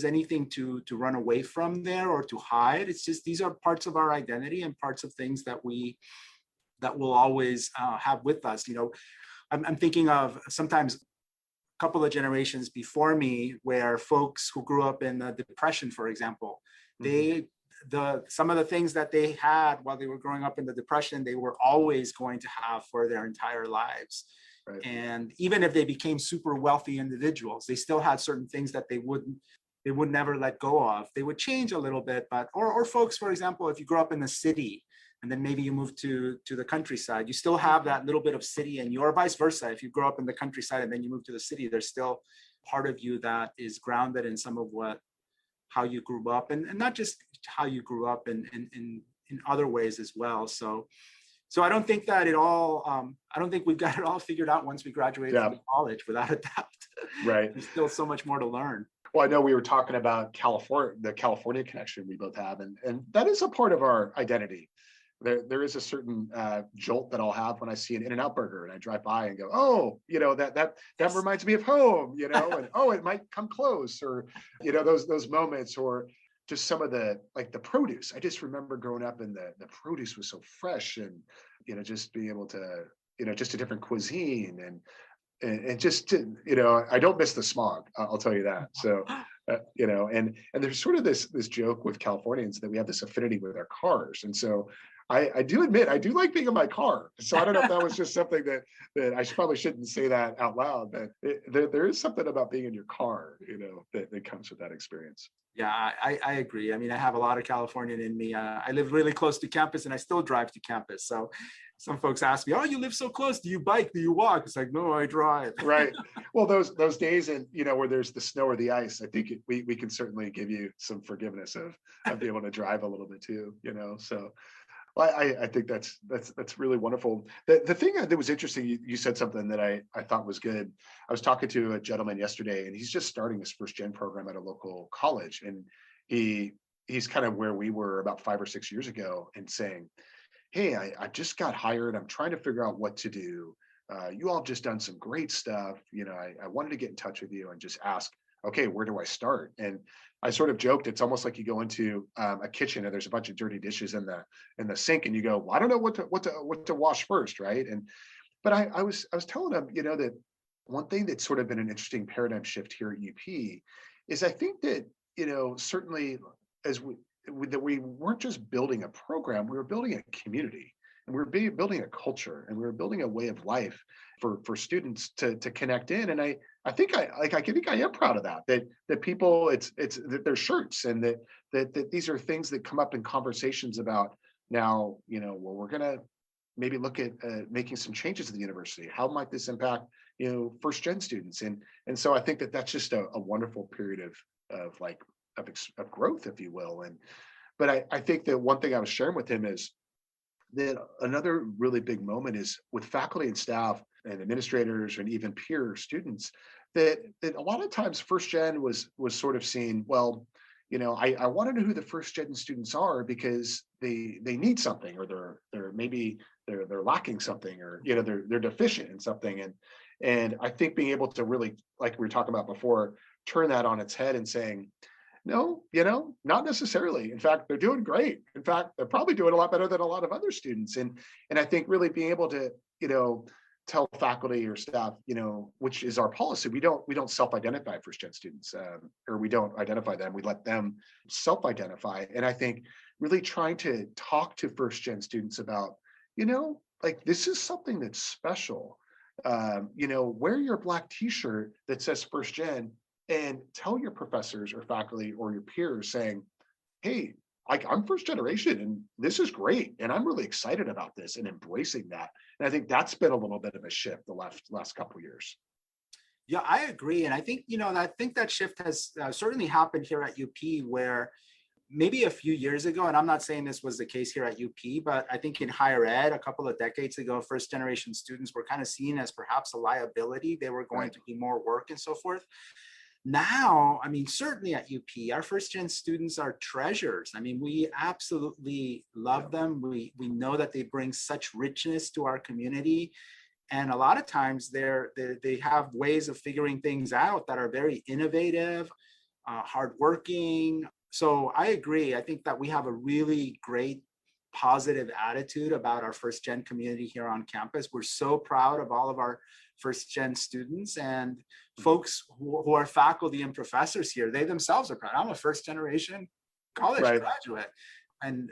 B: anything to run away from there or to hide. It's just, these are parts of our identity and parts of things that we'll always have with us. I'm thinking of sometimes a couple of generations before me where folks who grew up in the Depression, for example, some of the things that they had while they were growing up in the Depression, they were always going to have for their entire lives. Right. And even if they became super wealthy individuals, they still had certain things that they would never let go of. They would change a little bit, but or folks, for example, if you grew up in the city and then maybe you move to the countryside, you still have that little bit of city in you, or vice versa. If you grow up in the countryside and then you move to the city, there's still part of you that is grounded in some of how you grew up, and not just how you grew up in other ways as well. So I don't think that I don't think we've got it all figured out once we graduate from college, without a doubt. Right. There's still so much more to learn.
C: Well, I know we were talking about the California connection we both have, and that is a part of our identity. There is a certain jolt that I'll have when I see an In-N-Out burger and I drive by and go, oh, that reminds me of home, and oh, it might come close, or those moments, or just some of the produce. I just remember growing up and the produce was so fresh, and just being able to just a different cuisine, and just I don't miss the smog. I'll tell you that. So and there's sort of this joke with Californians that we have this affinity with our cars, and so I do admit I do like being in my car. So I don't know if that was just something that I probably shouldn't say that out loud, but there is something about being in your car, that comes with that experience.
B: Yeah, I agree. I mean, I have a lot of Californian in me. I live really close to campus and I still drive to campus. So some folks ask me, oh, you live so close. Do you bike? Do you walk? It's like, no, I drive.
C: Right. Well, those days and where there's the snow or the ice, I think we can certainly give you some forgiveness of being able to drive a little bit too, So well, I think that's really wonderful. The thing that was interesting, you said something that I thought was good. I was talking to a gentleman yesterday, and he's just starting his first gen program at a local college, and he's kind of where we were about 5 or 6 years ago, and saying, "Hey, I just got hired. I'm trying to figure out what to do. You all have just done some great stuff. I wanted to get in touch with you and just ask, okay, where do I start?" And I sort of joked, it's almost like you go into a kitchen and there's a bunch of dirty dishes in the sink, and you go, well, I don't know what to wash first, right? But I was telling him, that one thing that's sort of been an interesting paradigm shift here at UP is I think that certainly as that we weren't just building a program, we were building a community. And we were building a culture, and we were building a way of life for students to connect in. And I think I am proud of that people, it's that their shirts, and that these are things that come up in conversations about now, well, we're going to maybe look at making some changes at the university. How might this impact, first gen students? And so I think that's just a wonderful period of growth, if you will. But I think that one thing I was sharing with him is that another really big moment is with faculty and staff and administrators and even peer students, that a lot of times first gen was sort of seen, well, I want to know who the first gen students are because they need something, or they're lacking something, or they're deficient in something. And I think being able to really, like we were talking about before, turn that on its head and saying, no, not necessarily. In fact, they're doing great. In fact, they're probably doing a lot better than a lot of other students. And I think really being able to, tell faculty or staff, which is our policy. We don't self-identify first gen students, or we don't identify them. We let them self-identify. And I think really trying to talk to first gen students about, this is something that's special. Wear your black t-shirt that says first gen, and tell your professors or faculty or your peers saying, hey, I'm first generation and this is great. And I'm really excited about this, and embracing that. And I think that's been a little bit of a shift the last couple of years.
B: Yeah, I agree. And I think, that shift has certainly happened here at UP, where maybe a few years ago, and I'm not saying this was the case here at UP, but I think in higher ed a couple of decades ago, first generation students were kind of seen as perhaps a liability. They were going to do more work and so forth. Now, I mean, certainly at UP, our first gen students are treasures. I mean, we absolutely love them. We know that they bring such richness to our community. And a lot of times they have ways of figuring things out that are very innovative, hardworking. So I agree. I think that we have a really great positive attitude about our first gen community here on campus. We're so proud of all of our first gen students, and folks who are faculty and professors here, they themselves are proud. I'm a first generation college graduate, and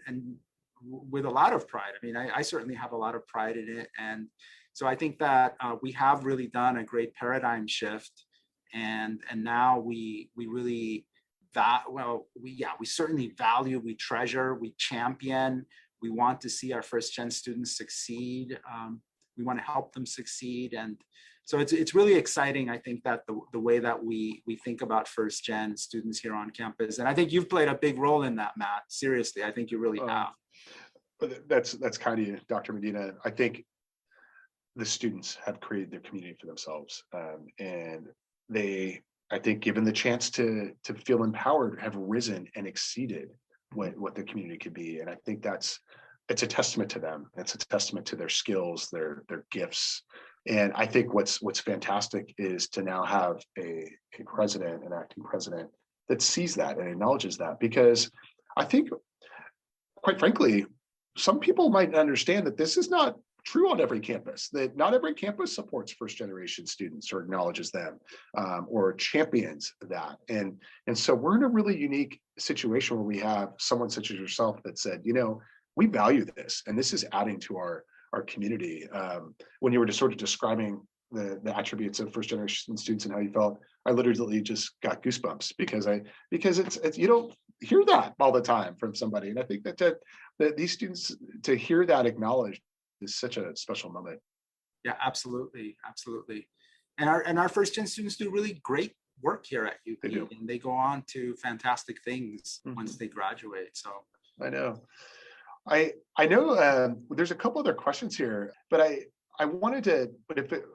B: with a lot of pride. I mean, I certainly have a lot of pride in it. And so I think that we have really done a great paradigm shift, and now we really we certainly value, we treasure, we champion. We want to see our first gen students succeed. We want to help them succeed. And so it's really exciting, I think, that the way that we think about first gen students here on campus. And I think you've played a big role in that, Matt. Seriously, I think you really have.
C: That's kind of you, Dr. Medina. I think the students have created their community for themselves. And they, I think, given the chance to feel empowered, have risen and exceeded what the community could be. And I think it's a testament to them. It's a testament to their skills, their gifts. And I think what's fantastic is to now have a president, an acting president, that sees that and acknowledges that. Because I think, quite frankly, some people might understand that this is not true on every campus, that not every campus supports first generation students or acknowledges them, or champions that. And so we're in a really unique situation where we have someone such as yourself that said, we value this, and this is adding to our community. When you were just sort of describing the attributes of first generation students and how you felt, I literally just got goosebumps because it's you don't hear that all the time from somebody, and I think that these students, to hear that acknowledged is such a special moment.
B: Yeah, absolutely, absolutely. And our first gen students do really great work here at UP,
C: They do.
B: and they go on to fantastic things once they graduate. So
C: I know. I know there's a couple other questions here, but I wanted to,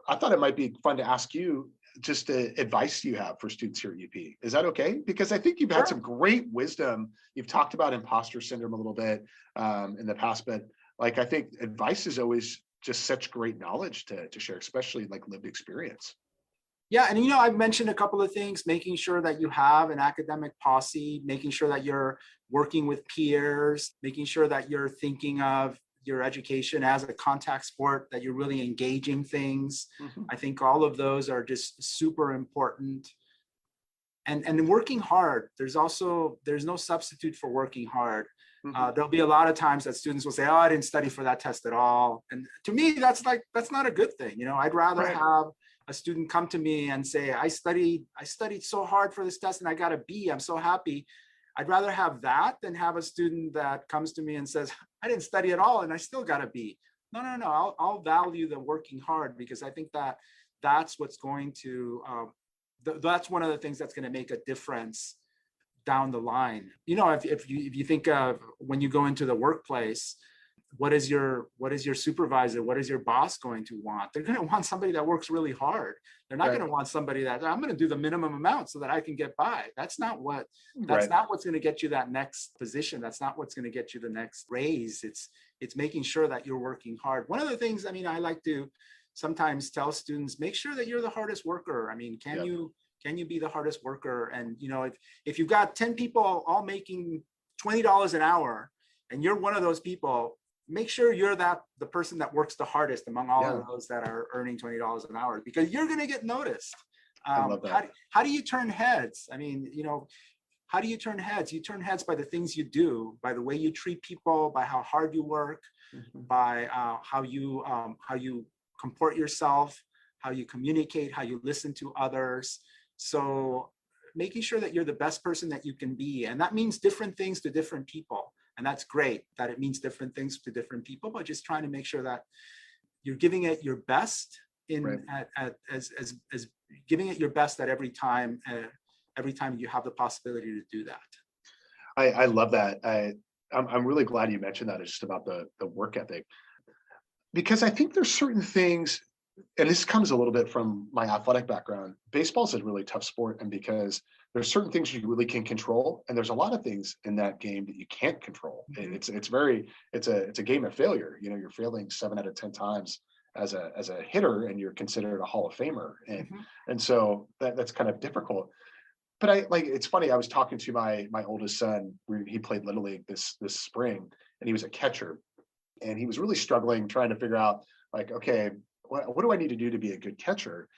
C: I thought it might be fun to ask you just the advice you have for students here at UP. Is that okay? Because I think you've had some great wisdom. You've talked about imposter syndrome a little bit in the past, but like, I think advice is always just such great knowledge to share, especially like lived experience.
B: yeah, and I've mentioned a couple of things: making sure that you have an academic posse, making sure that you're working with peers, making sure that you're thinking of your education as a contact sport, that you're really engaging things. I think all of those are just super important. And working hard, there's no substitute for working hard. There'll be a lot of times that students will say, "Oh, I didn't study for that test at all." And to me, that's not a good thing. I'd rather have a student come to me and say, I studied so hard for this test and I got a B. I'm so happy. I'd rather have that than have a student that comes to me and says, I didn't study at all and I still got a B. No. I'll value the working hard, because I think that's what's going to, that's one of the things that's going to make a difference down the line. If you think of when you go into the workplace, what is your supervisor, what is your boss going to want? They're going to want somebody that works really hard. They're not going to want somebody that, I'm going to do the minimum amount so that I can get by. That's not what's going to get you that next position. That's not what's going to get you the next raise. It's making sure that you're working hard. One of the things, I like to sometimes tell students, make sure that you're the hardest worker. Can you be the hardest worker? And if you've got 10 people all making $20 an hour and you're one of those people, make sure you're the person that works the hardest among all of those that are earning $20 an hour, because you're going to get noticed.
C: I love that.
B: How do you turn heads? How do you turn heads? You turn heads by the things you do, by the way you treat people, by how hard you work, by how you comport yourself, how you communicate, how you listen to others. So making sure that you're the best person that you can be. And that means different things to different people. And that's great that it means different things to different people, but just trying to make sure that you're giving it your best as giving it your best at every time you have the possibility to do that.
C: I love that. I'm really glad you mentioned that. It's just about the work ethic, because I think there's certain things, and this comes a little bit from my athletic background. Baseball is a really tough sport, and because there's certain things you really can control, and there's a lot of things in that game that you can't control. It's a game of failure. You're failing 7 out of 10 times as a hitter, and you're considered a Hall of Famer, and so that's kind of difficult. But it's funny. I was talking to my oldest son. He played Little League this spring, and he was a catcher, and he was really struggling trying to figure out, okay, what do I need to do to be a good catcher?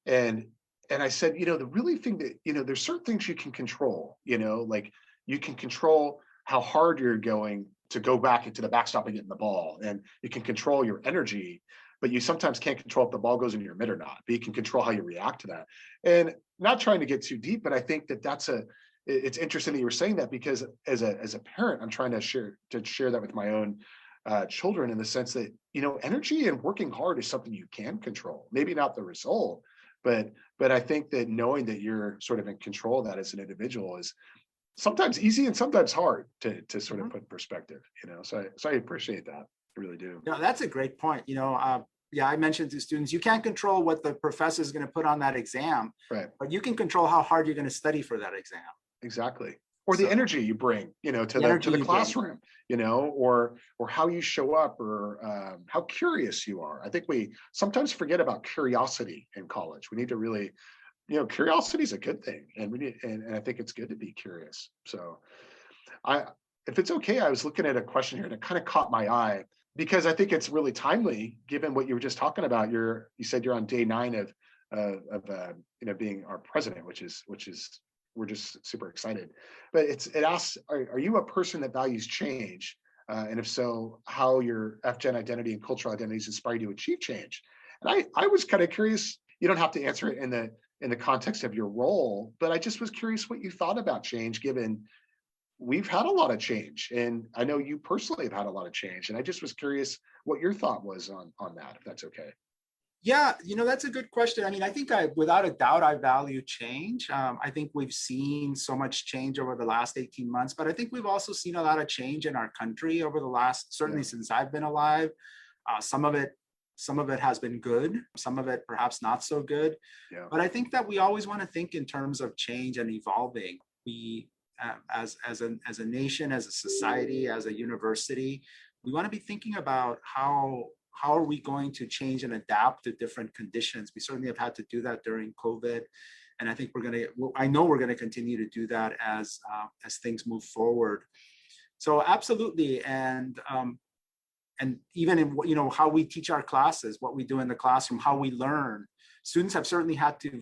C: And I said, the really thing that, there's certain things you can control, like you can control how hard you're going to go back into the backstop and get in the ball. And you can control your energy, but you sometimes can't control if the ball goes into your mitt or not, but you can control how you react to that. And not trying to get too deep, but I think it's interesting that you were saying that, because as a parent, I'm trying to share that with my own children, in the sense that, energy and working hard is something you can control. Maybe not the result, but I think that knowing that you're sort of in control of that as an individual is sometimes easy and sometimes hard to sort of put in perspective, so I appreciate that. I really do.
B: No, that's a great point. I mentioned to students, you can't control what the professor is going to put on that exam,
C: right?
B: But you can control how hard you're going to study for that exam.
C: Exactly. Or the energy you bring, to the classroom, or how you show up, or how curious you are. I think we sometimes forget about curiosity in college. We need to really, curiosity is a good thing, and and I think it's good to be curious. So, if it's okay, I was looking at a question here and it kind of caught my eye, because I think it's really timely given what you were just talking about. You said you're on day 9 of being our president, which is. We're just super excited. But it asks, are you a person that values change, And if so, how your FGEN identity and cultural identities inspire you to achieve change. And I was kind of curious, you don't have to answer it in the context of your role, but I just was curious what you thought about change, given we've had a lot of change. And I know you personally have had a lot of change. And I just was curious what your thought was on that, if that's okay.
B: Yeah, that's a good question. I mean, I think without a doubt, I value change. I think we've seen so much change over the last 18 months, but I think we've also seen a lot of change in our country over the last, certainly since I've been alive. Some of it has been good, some of it perhaps not so good. Yeah. But I think that we always want to think in terms of change and evolving. We, as a nation, as a society, as a university, we want to be thinking about how are we going to change and adapt to different conditions. We certainly have had to do that during COVID, and I think I know we're going to continue to do that as things move forward. So absolutely, and even in how we teach our classes, what we do in the classroom, how we learn, students have certainly had to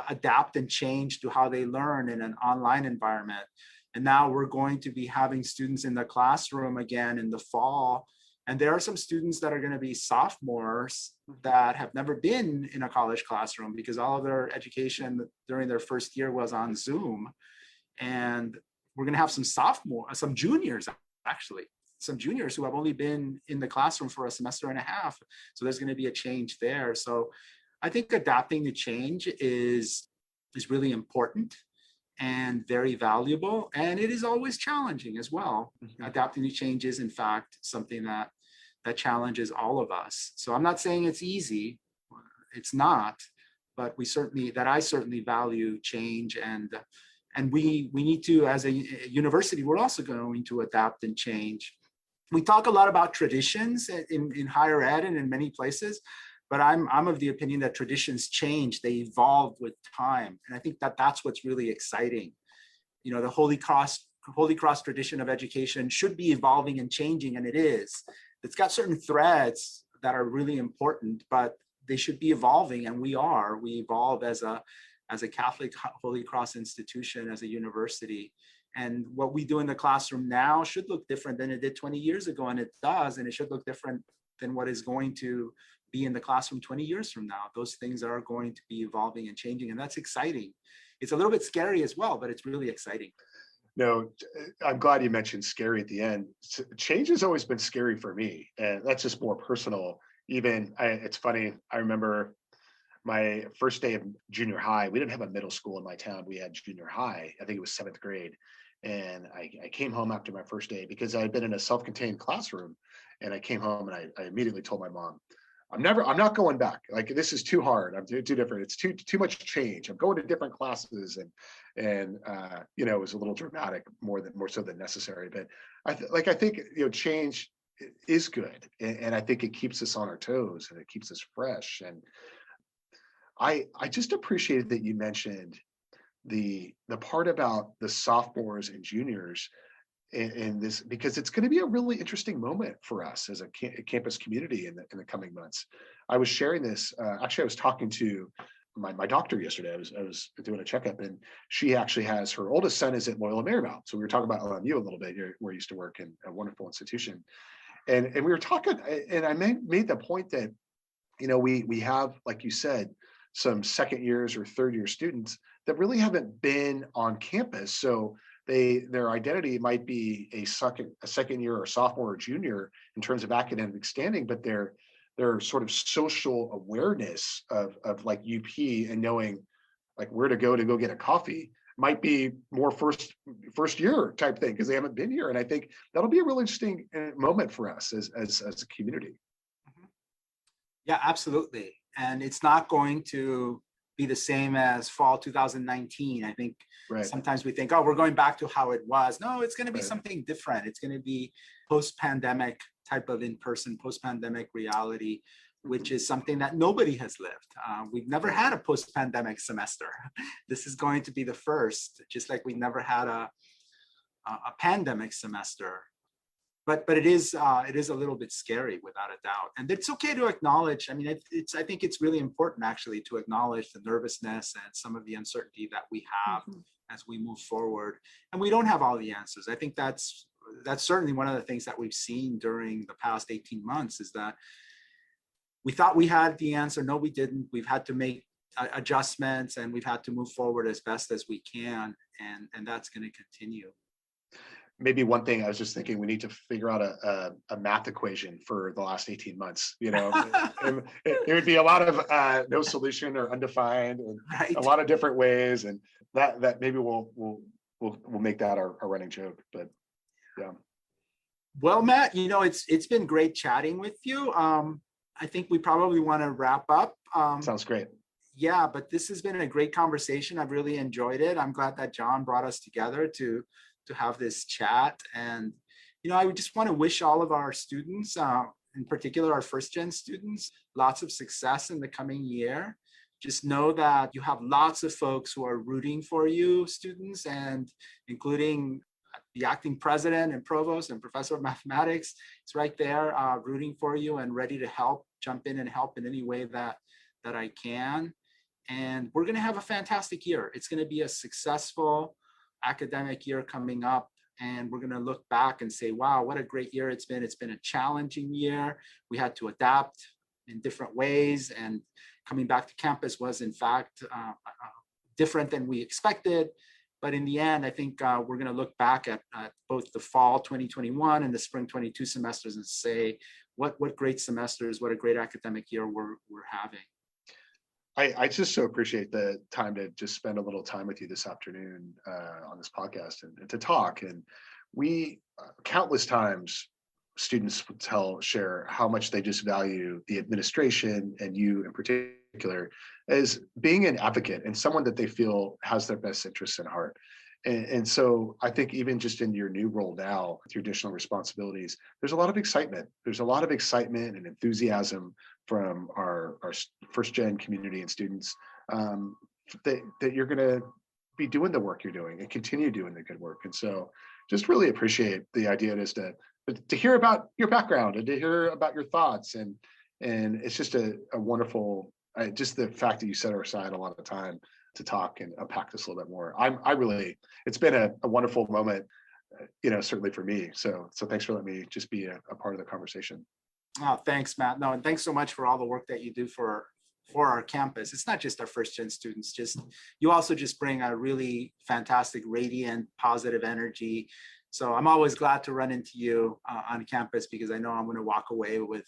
B: adapt and change to how they learn in an online environment. And now we're going to be having students in the classroom again in the fall. And there are some students that are going to be sophomores that have never been in a college classroom because all of their education during their first year was on Zoom. And we're going to have some juniors, actually, some juniors who have only been in the classroom for a semester and a half. So there's going to be a change there. So I think adapting to change is really important and very valuable. And it is always challenging as well. Mm-hmm. Adapting to change is, in fact, something that challenges all of us. So I'm not saying it's easy. It's not, but I certainly value change, and we need to, as a university, we're also going to adapt and change. We talk a lot about traditions in higher ed and in many places, but I'm of the opinion that traditions change, they evolve with time. And I think that's what's really exciting. The Holy Cross tradition of education should be evolving and changing, and it is. It's got certain threads that are really important, but they should be evolving, and we evolve as a Catholic Holy Cross institution, as a university. And what we do in the classroom now should look different than it did 20 years ago, and it does, and it should look different than what is going to be in the classroom 20 years from now. Those things are going to be evolving and changing, and that's exciting. It's a little bit scary as well, but it's really exciting.
C: No, I'm glad you mentioned scary at the end. Change has always been scary for me, and that's just more personal. It's funny, I remember my first day of junior high. We didn't have a middle school in my town. We had junior high. I think it was 7th grade. And I came home after my first day because I had been in a self-contained classroom, and I came home and I immediately told my mom, I'm not going back. Like, this is too hard. I'm too different. It's too much change. I'm going to different classes, and it was a little dramatic, more so than necessary. But I think change is good, and I think it keeps us on our toes and it keeps us fresh. And I just appreciated that you mentioned the part about the sophomores and juniors in this, because it's going to be a really interesting moment for us as a campus community in the coming months. I was sharing this. Actually, I was talking to my doctor yesterday. I was doing a checkup, and she actually has, her oldest son is at Loyola Marymount. So we were talking about LMU a little bit here, where I used to work in a wonderful institution, and we were talking, and I made the point that we have, like you said, some second years or third year students that really haven't been on campus. So their identity might be a second year or sophomore or junior in terms of academic standing, but their sort of social awareness of like UP and knowing like where to go get a coffee might be more first year type thing, because they haven't been here. And I think that'll be a really interesting moment for us as a community.
B: Yeah, absolutely. And it's not going to be the same as fall 2019. I think sometimes we think, we're going back to how it was. No, it's going to be something different. It's going to be post-pandemic type of in-person, post-pandemic reality, which is something that nobody has lived. We've never had a post-pandemic semester. This is going to be the first, just like we never had a pandemic semester. But it is a little bit scary, without a doubt. And it's okay to acknowledge. I mean, I think it's really important, actually, to acknowledge the nervousness and some of the uncertainty that we have as we move forward. And we don't have all the answers. I think that's that's certainly one of the things that we've seen during the past 18 months is that we thought we had the answer. No, we didn't. We've had to make adjustments, and we've had to move forward as best as we can. And that's going to continue.
C: Maybe one thing I was just thinking, we need to figure out a math equation for the last 18 months. You know, it would be a lot of no solution or undefined, and
B: Right.
C: a lot of different ways, and that maybe we'll make that our running joke. But yeah.
B: Well, Matt, it's been great chatting with you. I think we probably want to wrap up.
C: Sounds great.
B: Yeah, but this has been a great conversation. I've really enjoyed it. I'm glad that John brought us together to have this chat. And, I would just want to wish all of our students, in particular our first gen students, lots of success in the coming year. Just know that you have lots of folks who are rooting for you, students, and including the acting president and provost and professor of mathematics. It's right there rooting for you and ready to help, jump in and help in any way that I can. And we're going to have a fantastic year. It's going to be a successful academic year coming up. And we're going to look back and say, wow, what a great year it's been. It's been a challenging year. We had to adapt in different ways. And coming back to campus was, in fact, different than we expected. But in the end, I think we're going to look back at both the fall 2021 and the spring 22 semesters and say, what great semesters, what a great academic year we're having.
C: I just so appreciate the time to just spend a little time with you this afternoon on this podcast and to talk. And we countless times students would share how much they just value the administration and you in particular as being an advocate and someone that they feel has their best interests in heart. And so I think even just in your new role now with your additional responsibilities, there's a lot of excitement. There's a lot of excitement and enthusiasm from our first gen community and students that you're going to be doing the work you're doing and continue doing the good work. And so just really appreciate the idea is to hear about your background and to hear about your thoughts. And it's just a wonderful, just the fact that you set aside a lot of time to talk and unpack this a little bit more. It's been a wonderful moment, certainly for me. So thanks for letting me just be a part of the conversation.
B: Oh, thanks, Matt. No, and thanks so much for all the work that you do for our campus. It's not just our first gen students, you also just bring a really fantastic, radiant, positive energy. So I'm always glad to run into you on campus because I know I'm going to walk away with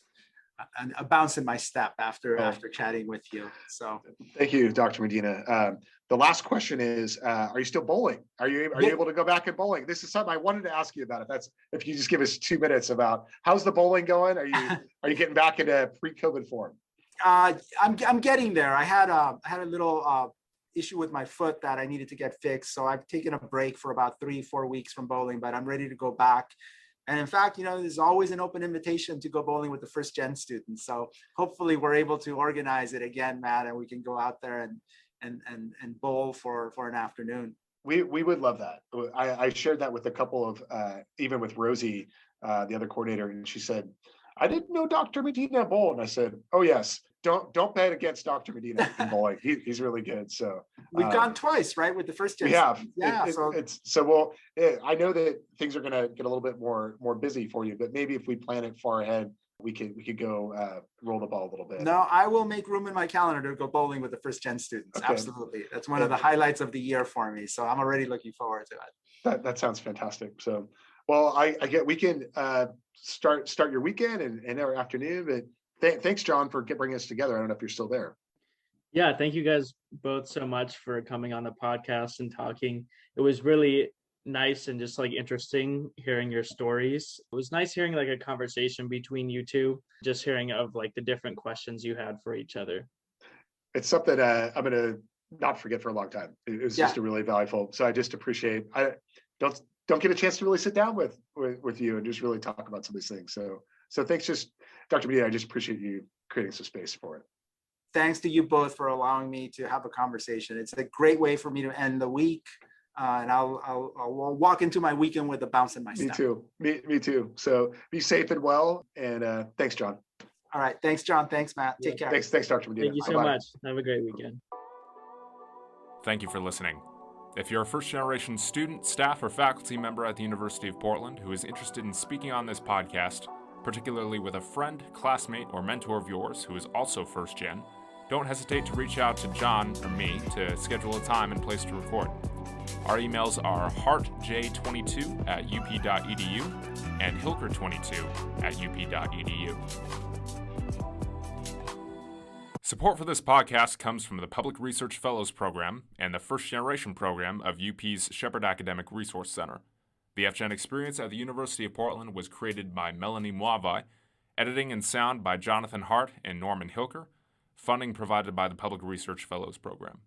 B: a bounce in my step after chatting with you. So
C: thank you, Dr. Medina. The last question is, are you still bowling? Are you able to go back and bowling? This is something I wanted to ask you about. If you just give us 2 minutes about how's the bowling going? Are you getting back into pre-COVID form?
B: I'm getting there. I had a little issue with my foot that I needed to get fixed. So I've taken a break for about 3-4 weeks from bowling, but I'm ready to go back. And in fact, there's always an open invitation to go bowling with the first gen students. So hopefully we're able to organize it again, Matt, and we can go out there and bowl for an afternoon.
C: We would love that. I shared that with a couple of, even with Rosie, the other coordinator, and she said, I didn't know Dr. Medina bowled. And I said, oh yes, don't bet against Dr. Medina in bowling. He's really good. So
B: we've gone twice, right, with the first gen.
C: We have.
B: Yeah.
C: I know that things are going to get a little bit more busy for you, but maybe if we plan it far ahead, we could go roll the ball a little bit.
B: No, I will make room in my calendar to go bowling with the first gen students. Okay. Absolutely. That's one of the highlights of the year for me. So I'm already looking forward to it.
C: That sounds fantastic. So, well, I get we can start your weekend and our afternoon. But thanks, John, for bringing us together. I don't know if you're still there.
D: Yeah, thank you guys both so much for coming on the podcast and talking. It was really nice and just interesting hearing your stories. It was nice hearing a conversation between you two, just hearing of the different questions you had for each other.
C: It's something I'm going to not forget for a long time. It was just a really valuable. So I just appreciate. I don't get a chance to really sit down with you and just really talk about some of these things. So thanks, Dr. Medina. I just appreciate you creating some space for it.
B: Thanks to you both for allowing me to have a conversation. It's a great way for me to end the week. And I'll walk into my weekend with a bounce in my step.
C: Me too. So be safe and well. And thanks, John.
B: All right. Thanks, John. Thanks, Matt. Take care.
C: Thanks, Dr. Medina.
D: Thank you so much. Have a great weekend.
A: Thank you for listening. If you're a first-generation student, staff, or faculty member at the University of Portland who is interested in speaking on this podcast, particularly with a friend, classmate, or mentor of yours who is also first-gen, don't hesitate to reach out to John or me to schedule a time and place to record. Our emails are hartj22@up.edu and hilker22@up.edu. Support for this podcast comes from the Public Research Fellows Program and the First Generation Program of UP's Shepherd Academic Resource Center. The FGEN experience at the University of Portland was created by Melanie Moavai, editing and sound by Jonathan Hart and Norman Hilker, funding provided by the Public Research Fellows Program.